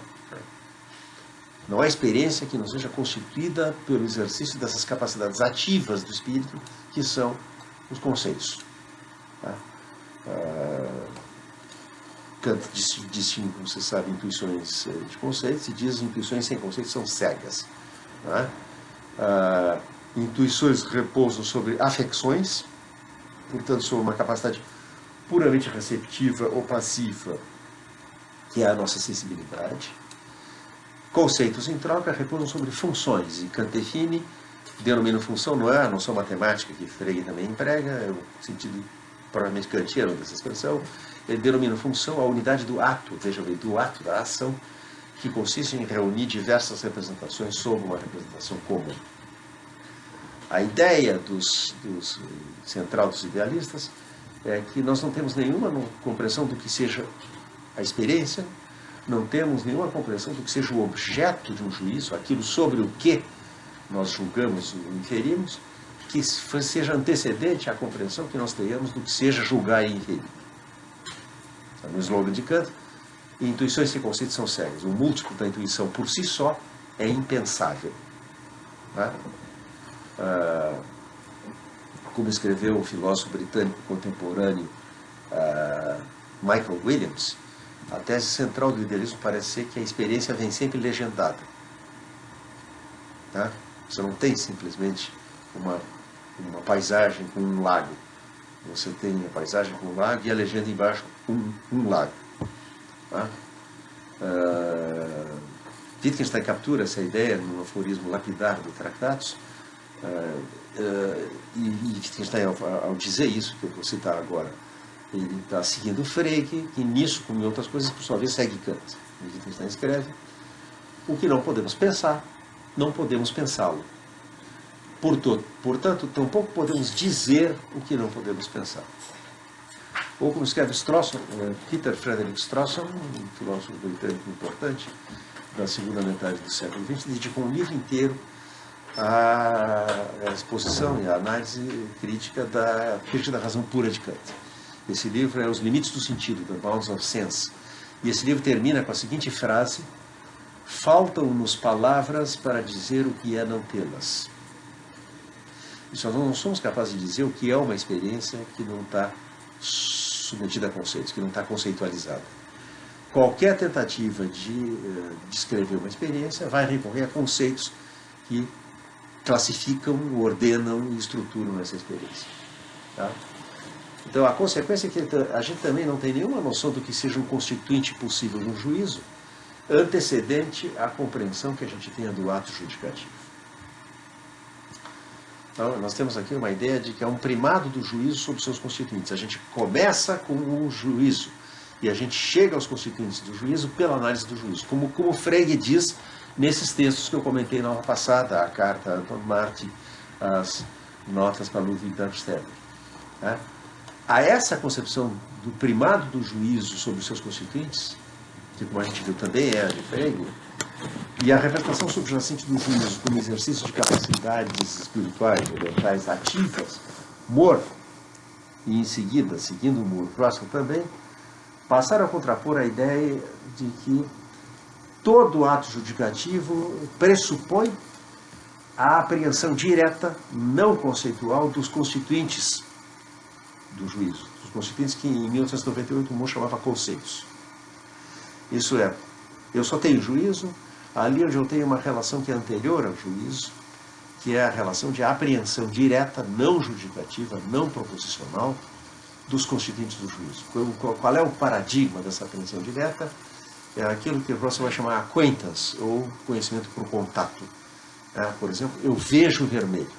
Não há experiência que não seja constituída pelo exercício dessas capacidades ativas do espírito, que são os conceitos. Tá? Kant distingue, como você sabe, intuições de conceitos e diz que intuições sem conceitos são cegas. Tá? Intuições repousam sobre afecções, portanto, sobre uma capacidade puramente receptiva ou passiva, que é a nossa sensibilidade. Conceitos, em troca, repousam sobre funções, e Kant define, denomina função, não é a noção matemática que Frege também emprega, é o sentido provavelmente kantiano dessa expressão. Ele denomina função a unidade do ato, veja bem, do ato, da ação, que consiste em reunir diversas representações sob uma representação comum. A ideia central dos idealistas é que nós não temos nenhuma compreensão do que seja a experiência, não temos nenhuma compreensão do que seja o objeto de um juízo, aquilo sobre o que nós julgamos ou inferimos, que seja antecedente à compreensão que nós tenhamos do que seja julgar e inferir. No slogan de Kant, intuições sem conceitos são cegas. O múltiplo da intuição por si só é impensável. Tá? Como escreveu o filósofo britânico contemporâneo Michael Williams, a tese central do idealismo parece ser que a experiência vem sempre legendada. Tá? Você não tem simplesmente uma paisagem com um lago. Você tem a paisagem com um lago e a legenda embaixo um lago. Tá? Wittgenstein captura essa ideia no aforismo lapidar do Tractatus, e Wittgenstein, ao dizer isso que eu vou citar agora, ele está seguindo Frege, que nisso, como em outras coisas, por sua vez, segue Kant. Wittgenstein escreve: o que não podemos pensar, não podemos pensá-lo. Portanto, tampouco podemos dizer o que não podemos pensar. Ou como escreve Strawson, Peter Frederick Strawson, um filósofo britânico importante da segunda metade do século XX, dedicou um livro inteiro à exposição e à análise crítica da crítica da razão pura de Kant. Esse livro é Os Limites do Sentido, The Bounds of Sense. E esse livro termina com a seguinte frase: faltam-nos palavras para dizer o que é não tê-las. E nós não somos capazes de dizer o que é uma experiência que não está submetida a conceitos, que não está conceitualizada. Qualquer tentativa de descrever uma experiência vai recorrer a conceitos que classificam, ordenam e estruturam essa experiência. Tá? Então, a consequência é que a gente também não tem nenhuma noção do que seja um constituinte possível no juízo, antecedente à compreensão que a gente tenha do ato judicativo. Então, nós temos aqui uma ideia de que há um primado do juízo sobre seus constituintes. A gente começa com o juízo e a gente chega aos constituintes do juízo pela análise do juízo. Como Frege diz nesses textos que eu comentei na aula passada, a carta a Anton Marti, as notas para Ludwig Darmstaedter. Né? A essa concepção do primado do juízo sobre os seus constituintes, que como a gente viu também é a de Frege, e a representação subjacente do juízo como exercício de capacidades espirituais ou mentais ativas, Moore, e em seguida, seguindo Moore, Russell também, passaram a contrapor a ideia de que todo ato judicativo pressupõe a apreensão direta, não conceitual, dos constituintes do juízo. Os constituintes que em 1898 o Moore chamava conceitos. Isso é, eu só tenho juízo ali onde eu tenho uma relação que é anterior ao juízo, que é a relação de apreensão direta, não judicativa, não proposicional, dos constituintes do juízo. Qual é o paradigma dessa apreensão direta? É aquilo que Russell vai chamar acquaintance, ou conhecimento por contato. Por exemplo, eu vejo vermelho.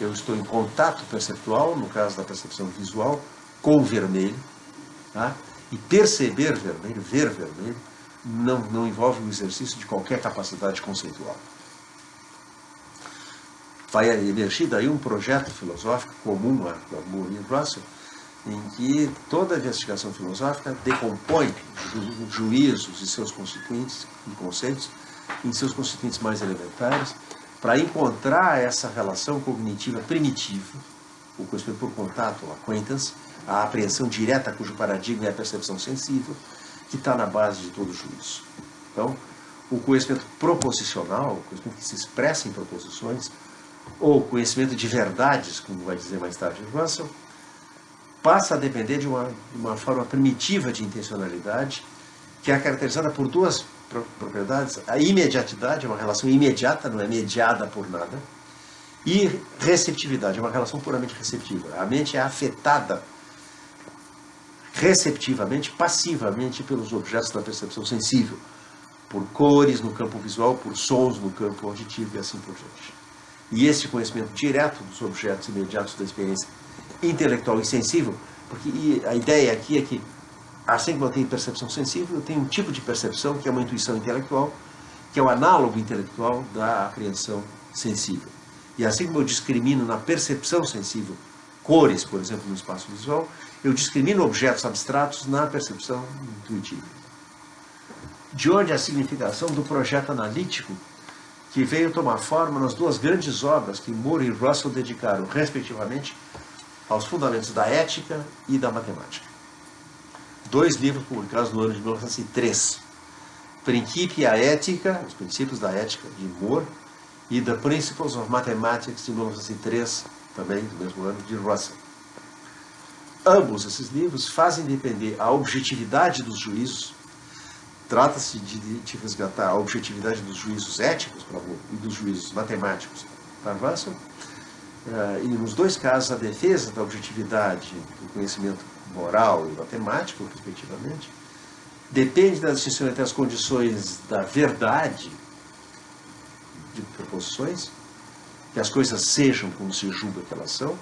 Eu estou em contato perceptual, no caso da percepção visual, com o vermelho. E perceber vermelho, ver vermelho, não envolve o exercício de qualquer capacidade conceitual. Vai emergir daí um projeto filosófico comum a Moore e Russell, em que toda a investigação filosófica decompõe juízos e seus constituintes e conceitos em seus constituintes mais elementares, para encontrar essa relação cognitiva primitiva, o conhecimento por contato, o acquaintance, a apreensão direta cujo paradigma é a percepção sensível, que está na base de todo juízo. Então, o conhecimento proposicional, o conhecimento que se expressa em proposições, ou conhecimento de verdades, como vai dizer mais tarde Russell, passa a depender de uma forma primitiva de intencionalidade, que é caracterizada por duas propriedades. A imediatidade é uma relação imediata, não é mediada por nada, e receptividade é uma relação puramente receptiva. A mente é afetada receptivamente, passivamente, pelos objetos da percepção sensível, por cores no campo visual, por sons no campo auditivo e assim por diante. E esse conhecimento direto dos objetos imediatos da experiência intelectual e sensível, porque a ideia aqui é que, assim como eu tenho percepção sensível, eu tenho um tipo de percepção que é uma intuição intelectual, que é o análogo intelectual da apreensão sensível. E assim como eu discrimino na percepção sensível cores, por exemplo, no espaço visual, eu discrimino objetos abstratos na percepção intuitiva. De onde a significação do projeto analítico, que veio tomar forma nas duas grandes obras que Moore e Russell dedicaram, respectivamente, aos fundamentos da ética e da matemática. Dois livros publicados no ano de 1903. Principia Ética, os princípios da ética, de Moore, e The Principles of Mathematics, de 1903, também do mesmo ano, de Russell. Ambos esses livros fazem depender a objetividade dos juízos. Trata-se de resgatar a objetividade dos juízos éticos para Moore e dos juízos matemáticos para Russell. E nos dois casos, a defesa da objetividade do conhecimento moral e matemático, respectivamente, depende da distinção entre as condições da verdade de proposições, que as coisas sejam como se julga que elas são,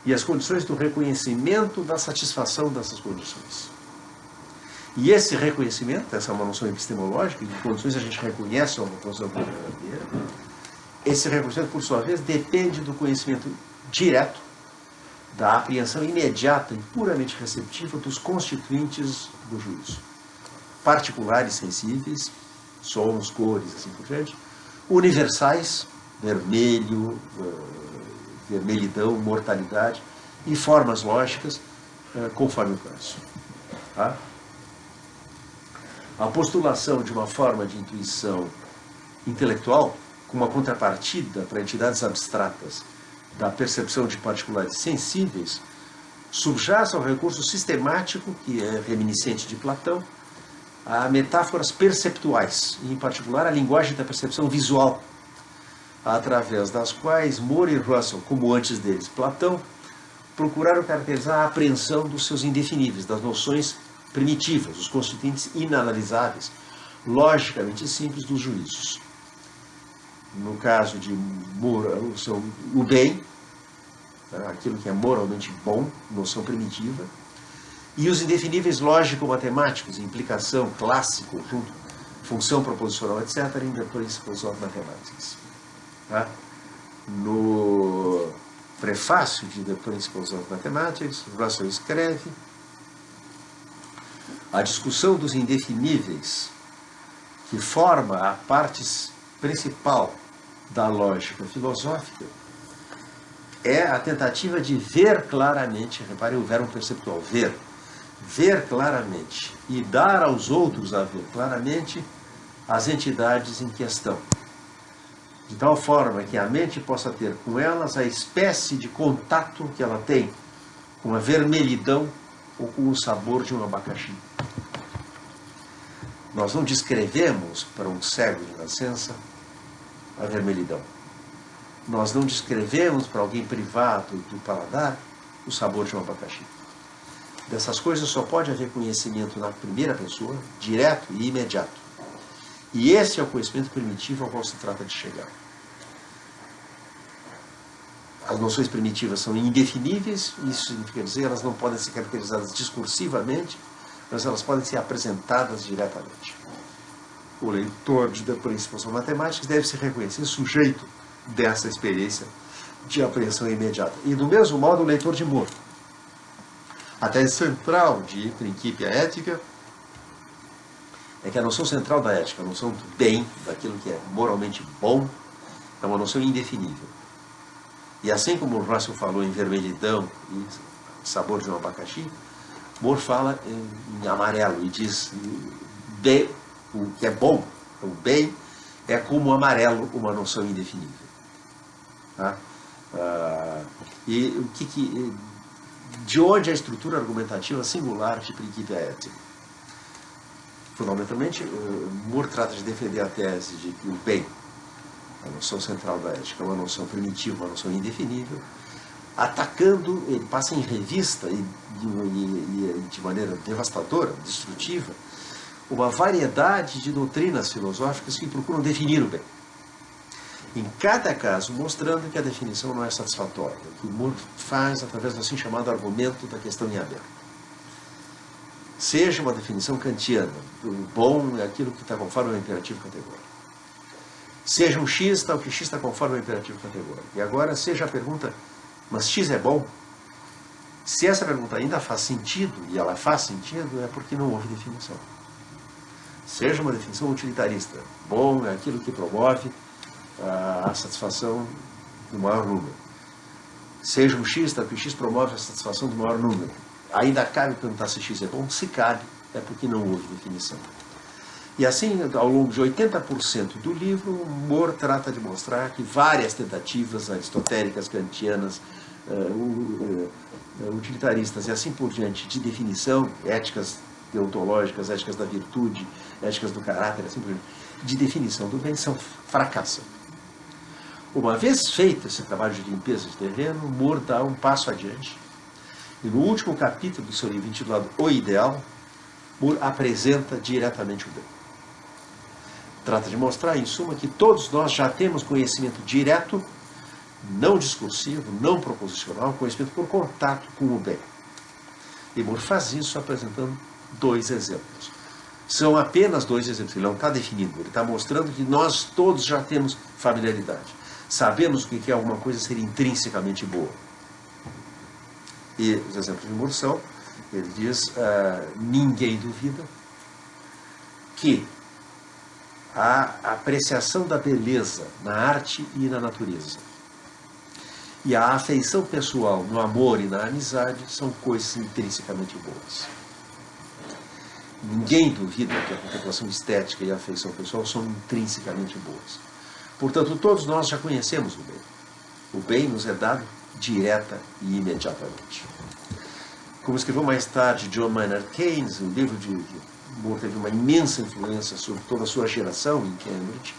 e as condições do reconhecimento da satisfação dessas condições. E esse reconhecimento, essa é uma noção epistemológica, de condições a gente reconhece uma proposição verdadeira, esse reconhecimento, por sua vez, depende do conhecimento direto, da apreensão imediata e puramente receptiva dos constituintes do juízo. Particulares sensíveis, sons, cores, assim por diante, universais, vermelho, vermelhidão, mortalidade, e formas lógicas, conforme o caso. Tá? A postulação de uma forma de intuição intelectual, com uma contrapartida para entidades abstratas da percepção de particulares sensíveis, subjaz ao recurso sistemático, que é reminiscente de Platão, a metáforas perceptuais, e em particular a linguagem da percepção visual, através das quais Moore e Russell, como antes deles Platão, procuraram caracterizar a apreensão dos seus indefiníveis, das noções primitivas, os constituintes inanalisáveis, logicamente simples dos juízos. No caso de Moore, o bem, aquilo que é moralmente bom, noção primitiva, e os indefiníveis lógico-matemáticos, implicação, classe, conjunto, função proposicional, etc., in the Principles of Mathematics. Tá? No prefácio de The Principles of Mathematics, Russell escreve: a discussão dos indefiníveis, que forma a parte principal da lógica filosófica, é a tentativa de ver claramente, reparem o verbo perceptual, ver, ver claramente e dar aos outros a ver claramente as entidades em questão, de tal forma que a mente possa ter com elas a espécie de contato que ela tem com a vermelhidão ou com o sabor de um abacaxi. Nós não descrevemos para um cego de nascença a vermelhidão. Nós não descrevemos para alguém privado do paladar o sabor de um abacaxi. Dessas coisas só pode haver conhecimento na primeira pessoa, direto e imediato. E esse é o conhecimento primitivo ao qual se trata de chegar. As noções primitivas são indefiníveis, isso significa dizer, elas não podem ser caracterizadas discursivamente, mas elas podem ser apresentadas diretamente. O leitor de princípios matemáticos deve se reconhecer sujeito dessa experiência de apreensão imediata. E do mesmo modo o leitor de Moore. A tese central de Principia Ética é que a noção central da ética, a noção do bem, daquilo que é moralmente bom, é uma noção indefinível. E assim como o Russell falou em vermelhidão e sabor de um abacaxi, Moore fala em amarelo e diz bem, o que é bom, o bem, é como o amarelo, uma noção indefinível. Tá? De onde a estrutura argumentativa singular de Principia Ética? Fundamentalmente, Moore trata de defender a tese de que o bem, a noção central da ética, é uma noção primitiva, uma noção indefinível, atacando, ele passa em revista e de maneira devastadora, destrutiva, uma variedade de doutrinas filosóficas que procuram definir o bem. Em cada caso, mostrando que a definição não é satisfatória, que o Moore faz através do assim chamado argumento da questão em aberto. Seja uma definição kantiana, o bom é aquilo que está conforme o imperativo categórico. Seja um X, tal que X está conforme o imperativo categórico. E agora, seja a pergunta, mas X é bom? Se essa pergunta ainda faz sentido, e ela faz sentido, é porque não houve definição. Seja uma definição utilitarista. Bom é aquilo que promove a satisfação do maior número. Seja um X, tal que X promove a satisfação do maior número. Ainda cabe perguntar se X é bom? Se cabe, é porque não houve definição. E assim, ao longo de 80% do livro, Moore trata de mostrar que várias tentativas aristotéricas, kantianas, utilitaristas e assim por diante, de definição, éticas deontológicas, éticas da virtude, éticas do caráter, assim por diante, de definição do bem, fracassam. Uma vez feito esse trabalho de limpeza de terreno, Moore dá um passo adiante. E no último capítulo do seu livro, intitulado O Ideal, Moore apresenta diretamente o bem. Trata de mostrar, em suma, que todos nós já temos conhecimento direto, não discursivo, não proposicional, conhecimento por contato com o bem. E Moore faz isso apresentando 2 exemplos. São apenas 2 exemplos, ele não está definindo, ele está mostrando que nós todos já temos familiaridade. Sabemos o que é alguma coisa ser intrinsecamente boa. E os exemplos de Moore são, ele diz, ninguém duvida que a apreciação da beleza na arte e na natureza e a afeição pessoal no amor e na amizade são coisas intrinsecamente boas. Ninguém duvida que a contemplação estética e a afeição pessoal são intrinsecamente boas. Portanto, todos nós já conhecemos o bem. O bem nos é dado direta e imediatamente. Como escreveu mais tarde John Maynard Keynes, o livro de Moore teve uma imensa influência sobre toda a sua geração em Cambridge,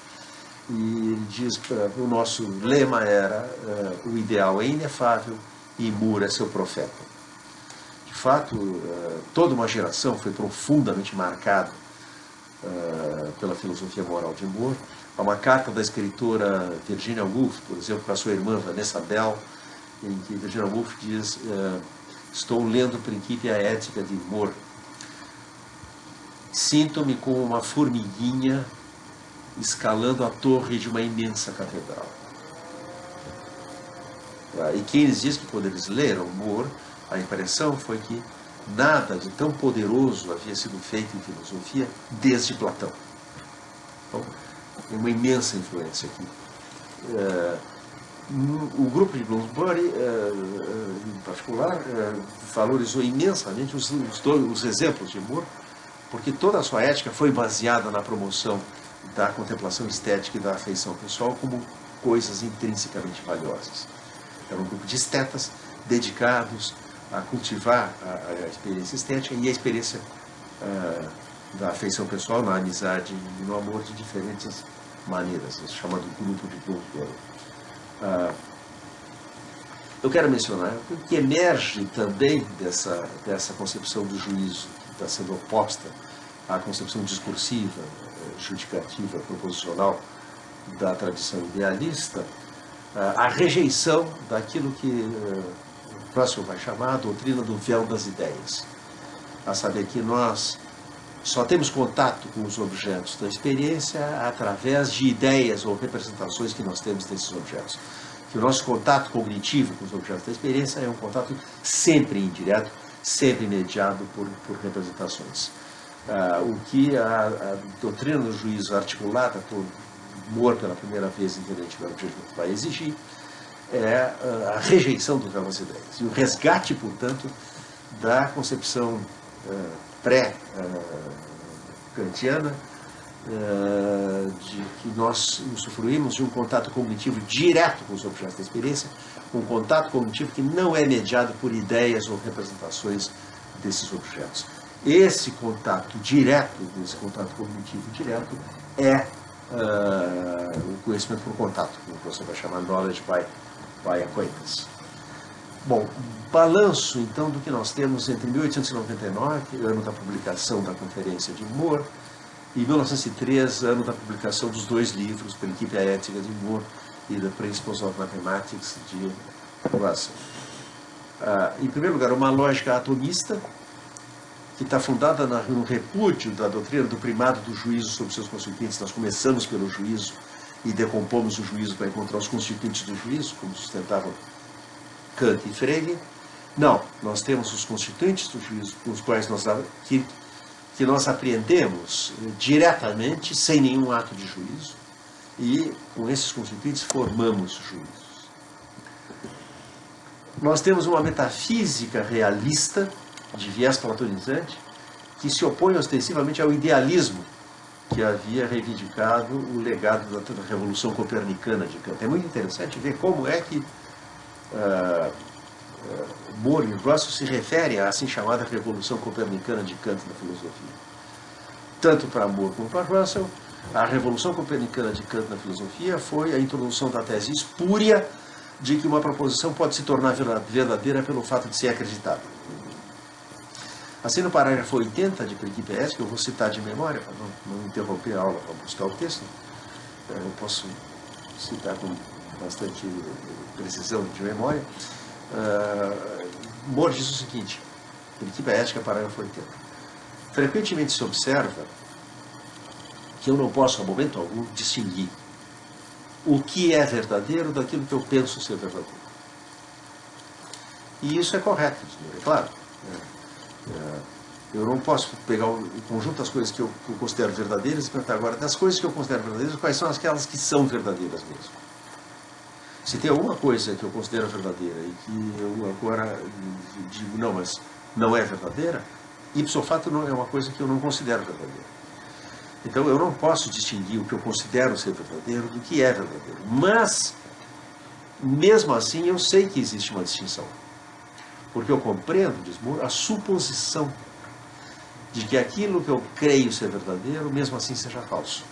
e ele diz que o nosso lema era o ideal é inefável e Moore é seu profeta. De fato, toda uma geração foi profundamente marcada pela filosofia moral de Moore. Há uma carta da escritora Virginia Woolf, por exemplo, para a sua irmã Vanessa Bell, em que Virginia Woolf diz: estou lendo Principia Ética de Moore. Sinto-me como uma formiguinha escalando a torre de uma imensa catedral. E Keynes diz que quando eles leram Moore, a impressão foi que nada de tão poderoso havia sido feito em filosofia desde Platão. Então, tem uma imensa influência aqui. O grupo de Bloomsbury, em particular, valorizou imensamente os exemplos de Moore, porque toda a sua ética foi baseada na promoção da contemplação estética e da afeição pessoal como coisas intrinsecamente valiosas. Era um grupo de estetas dedicados a cultivar a experiência estética e a experiência da afeição pessoal na amizade e no amor de diferentes maneiras, chamado grupo de Bloomsbury. Eu quero mencionar que emerge também dessa concepção do juízo, que está sendo oposta à concepção discursiva, judicativa, proposicional da tradição idealista, a rejeição daquilo que Russell vai chamar a doutrina do véu das ideias. A saber que nós só temos contato com os objetos da experiência através de ideias ou representações que nós temos desses objetos. Que o nosso contato cognitivo com os objetos da experiência é um contato sempre indireto, sempre mediado por representações. O que a doutrina do juízo articulada por Moore pela primeira vez em Tenente vai exigir é a rejeição do véu das ideias e o resgate, portanto, da concepção pré-kantiana de que nós usufruímos de um contato cognitivo direto com os objetos da experiência, um contato cognitivo que não é mediado por ideias ou representações desses objetos. Esse contato direto, esse contato cognitivo direto, é o conhecimento por contato, como você vai chamar knowledge by acquaintance. Bom, balanço então do que nós temos entre 1899, ano da publicação da Conferência de Moore, e 1903, ano da publicação dos dois livros, Principia Ética de Moore e The Principles of Mathematics de Russell. Em primeiro lugar, uma lógica atomista, que está fundada no repúdio da doutrina do primado do juízo sobre seus constituintes. Nós começamos pelo juízo e decompomos o juízo para encontrar os constituintes do juízo, como sustentavam Kant e Frege. Não, nós temos os constituintes do juízo, com os quais que nós apreendemos diretamente, sem nenhum ato de juízo, e com esses constituintes formamos juízos. Nós temos uma metafísica realista, de viés platonizante, que se opõe ostensivamente ao idealismo que havia reivindicado o legado da Revolução Copernicana de Kant. É muito interessante ver como é que Moore e Russell se referem à assim chamada Revolução Copernicana de Kant na filosofia. Tanto para Moore como para Russell, a Revolução Copernicana de Kant na filosofia foi a introdução da tese espúria de que uma proposição pode se tornar verdadeira pelo fato de ser acreditada. Assim, no parágrafo 80 de Principia Ética, que eu vou citar de memória, para não interromper a aula para buscar o texto, eu posso citar com bastante precisão de memória, Moore diz o seguinte, Principia Ética, parágrafo 80. Frequentemente se observa que eu não posso, a momento algum, distinguir o que é verdadeiro daquilo que eu penso ser verdadeiro. E isso é correto, é claro. Eu não posso pegar o conjunto das coisas que eu considero verdadeiras e perguntar agora, das coisas que eu considero verdadeiras, quais são aquelas que são verdadeiras mesmo. Se tem alguma coisa que eu considero verdadeira e que eu agora digo, não, mas não é verdadeira, ipso facto não é uma coisa que eu não considero verdadeira. Então eu não posso distinguir o que eu considero ser verdadeiro do que é verdadeiro. Mas, mesmo assim, eu sei que existe uma distinção. Porque eu compreendo, diz Moore, a suposição de que aquilo que eu creio ser verdadeiro, mesmo assim seja falso.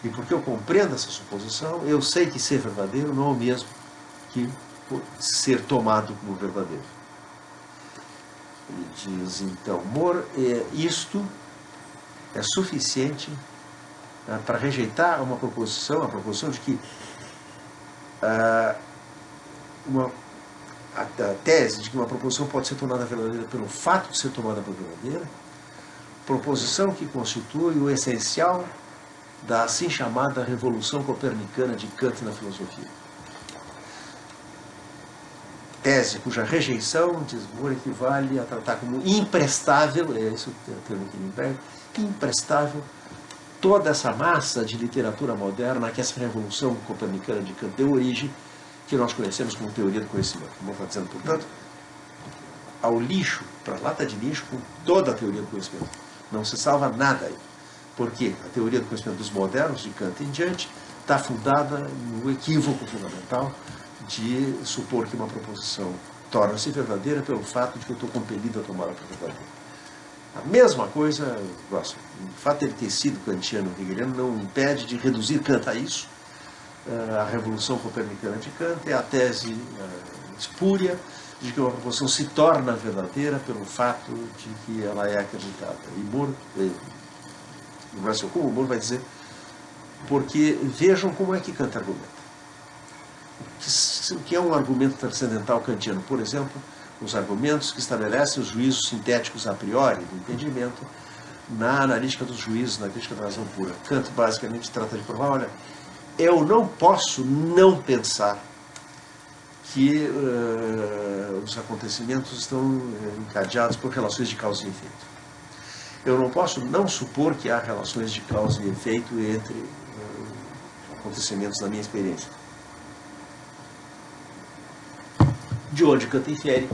E porque eu compreendo essa suposição, eu sei que ser verdadeiro não é o mesmo que ser tomado como verdadeiro. Ele diz, então, Moore, isto é suficiente para rejeitar a proposição de que a tese de que uma proposição pode ser tornada verdadeira pelo fato de ser tomada por verdadeira, proposição que constitui o essencial da assim chamada Revolução Copernicana de Kant na filosofia. Tese cuja rejeição, diz Moore, equivale a tratar como imprestável, é esse o termo que ele emprega, imprestável, toda essa massa de literatura moderna que essa Revolução Copernicana de Kant deu origem que nós conhecemos como teoria do conhecimento. Como está dizendo, portanto, ao lixo, para a lata de lixo, com toda a teoria do conhecimento. Não se salva nada aí. Porque a teoria do conhecimento dos modernos, de Kant em diante, está fundada no equívoco fundamental de supor que uma proposição torna-se verdadeira pelo fato de que eu estou compelido a tomá-la por verdadeira. A mesma coisa, o fato de ele ter sido kantiano ou hegeliano não impede de reduzir Kant a isso. A revolução copernicana de Kant é a tese espúria de que uma proposição se torna verdadeira pelo fato de que ela é acreditada. E Russell, como Moore vai dizer, porque vejam como é que Kant argumenta. O que é um argumento transcendental kantiano? Por exemplo, os argumentos que estabelecem os juízos sintéticos a priori do entendimento na analítica dos juízos, na crítica da razão pura. Kant basicamente trata de provar, olha, eu não posso não pensar que os acontecimentos estão encadeados por relações de causa e efeito. Eu não posso não supor que há relações de causa e efeito entre acontecimentos na minha experiência. De onde Kant infere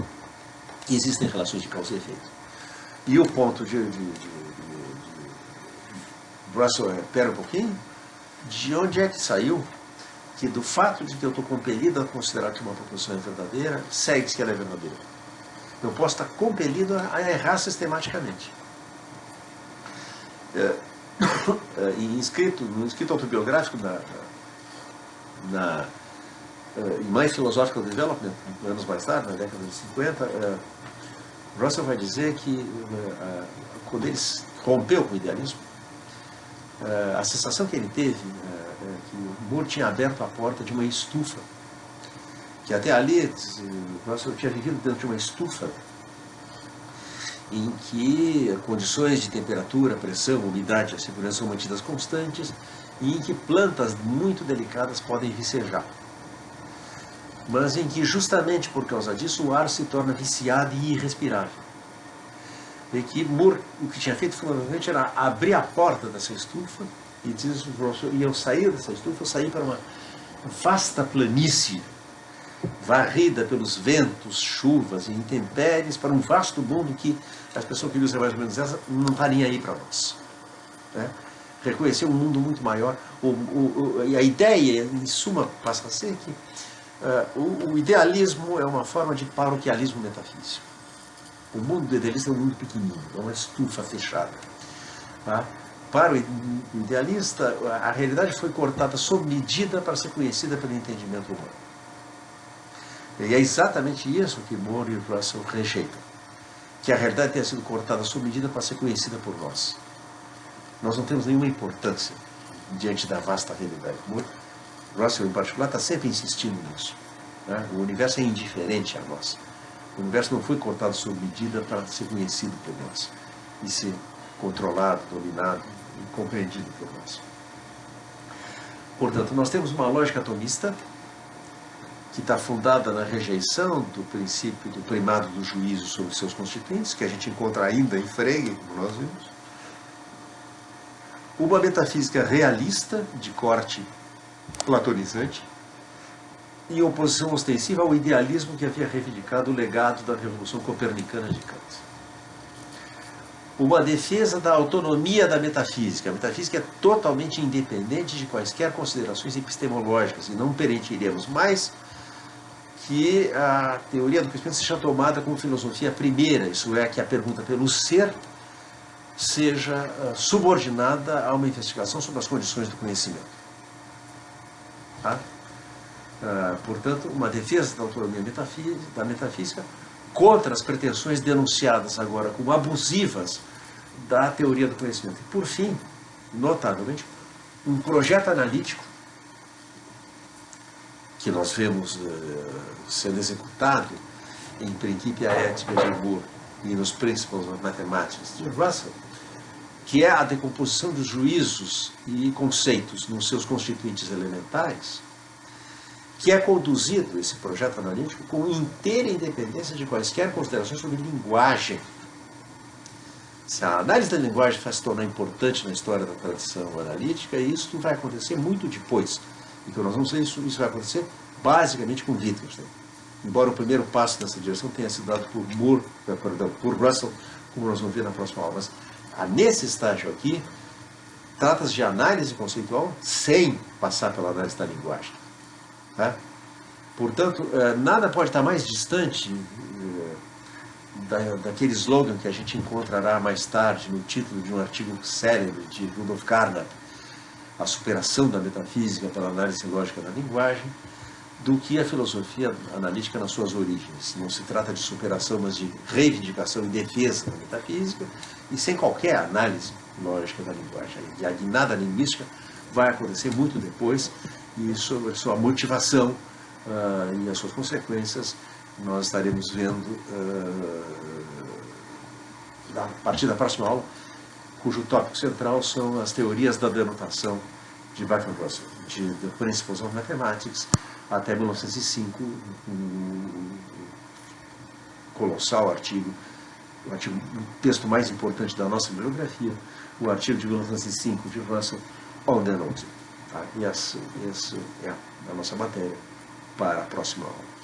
que existem relações de causa e efeito. E o ponto de Russell espera um pouquinho, de onde é que saiu que do fato de que eu estou compelido a considerar que uma proposição é verdadeira, segue-se que ela é verdadeira. Eu posso estar compelido a errar sistematicamente. No escrito autobiográfico em My Philosophical Development, anos mais tarde, na década de 50, Russell vai dizer que quando ele rompeu com o idealismo, a sensação que ele teve que o Moore tinha aberto a porta de uma estufa, que até ali Russell tinha vivido dentro de uma estufa em que condições de temperatura, pressão, umidade e segurança são mantidas constantes e em que plantas muito delicadas podem vicejar. Mas em que justamente por causa disso o ar se torna viciado e irrespirável. E que Moore, o que tinha feito fundamentalmente era abrir a porta dessa estufa e diz Russell, e eu saí dessa estufa, eu saí para uma vasta planície varrida pelos ventos, chuvas e intempéries, para um vasto mundo que as pessoas que usam mais ou menos essa não está nem aí para nós. Né? Reconhecer um mundo muito maior. E a ideia, em suma, passa a ser que o idealismo é uma forma de paroquialismo metafísico. O mundo do idealista é um mundo pequenino, é uma estufa fechada. Tá? Para o idealista, a realidade foi cortada sob medida para ser conhecida pelo entendimento humano. E é exatamente isso que Moore e Russell rejeitam. Que a realidade tenha sido cortada sob medida para ser conhecida por nós. Nós não temos nenhuma importância diante da vasta realidade. Russell, em particular, está sempre insistindo nisso. Né? O universo é indiferente a nós. O universo não foi cortado sob medida para ser conhecido por nós. E ser controlado, dominado e compreendido por nós. Portanto, nós temos uma lógica atomista que está fundada na rejeição do princípio do primado do juízo sobre seus constituintes, que a gente encontra ainda em Frege, como nós vimos. Uma metafísica realista, de corte platonizante, em oposição ostensiva ao idealismo que havia reivindicado o legado da Revolução Copernicana de Kant. Uma defesa da autonomia da metafísica. A metafísica é totalmente independente de quaisquer considerações epistemológicas, e não permitiremos mais que a teoria do conhecimento seja tomada como filosofia primeira, isso é, que a pergunta pelo ser seja subordinada a uma investigação sobre as condições do conhecimento. Tá? Portanto, uma defesa da autonomia da metafísica contra as pretensões denunciadas agora como abusivas da teoria do conhecimento. E, por fim, notavelmente, um projeto analítico que nós vemos sendo executado em Principia Ethica de Moore e nos Principles of Mathematics de Russell, que é a decomposição dos juízos e conceitos nos seus constituintes elementares, que é conduzido, esse projeto analítico, com inteira independência de quaisquer considerações sobre linguagem. Se a análise da linguagem vai se tornar importante na história da tradição analítica, isso vai acontecer muito depois. E que nós vamos ver isso vai acontecer basicamente com Wittgenstein. Embora o primeiro passo nessa direção tenha sido dado por Russell, como nós vamos ver na próxima aula. Mas nesse estágio aqui, trata-se de análise conceitual sem passar pela análise da linguagem. Tá? Portanto, nada pode estar mais distante daquele slogan que a gente encontrará mais tarde no título de um artigo célebre de Rudolf Carnap, A Superação da Metafísica pela Análise Lógica da Linguagem, do que a filosofia analítica nas suas origens. Não se trata de superação, mas de reivindicação e defesa da metafísica, e sem qualquer análise lógica da linguagem. E a guinada linguística vai acontecer muito depois, e sobre sua motivação e as suas consequências nós estaremos vendo a partir da próxima aula, cujo tópico central são as teorias da denotação de Bertrand Russell, de The Principles of Mathematics, até 1905, um colossal artigo, o texto mais importante da nossa bibliografia, o artigo de 1905 de Russell, On Denoting. Tá? E essa é a nossa matéria para a próxima aula.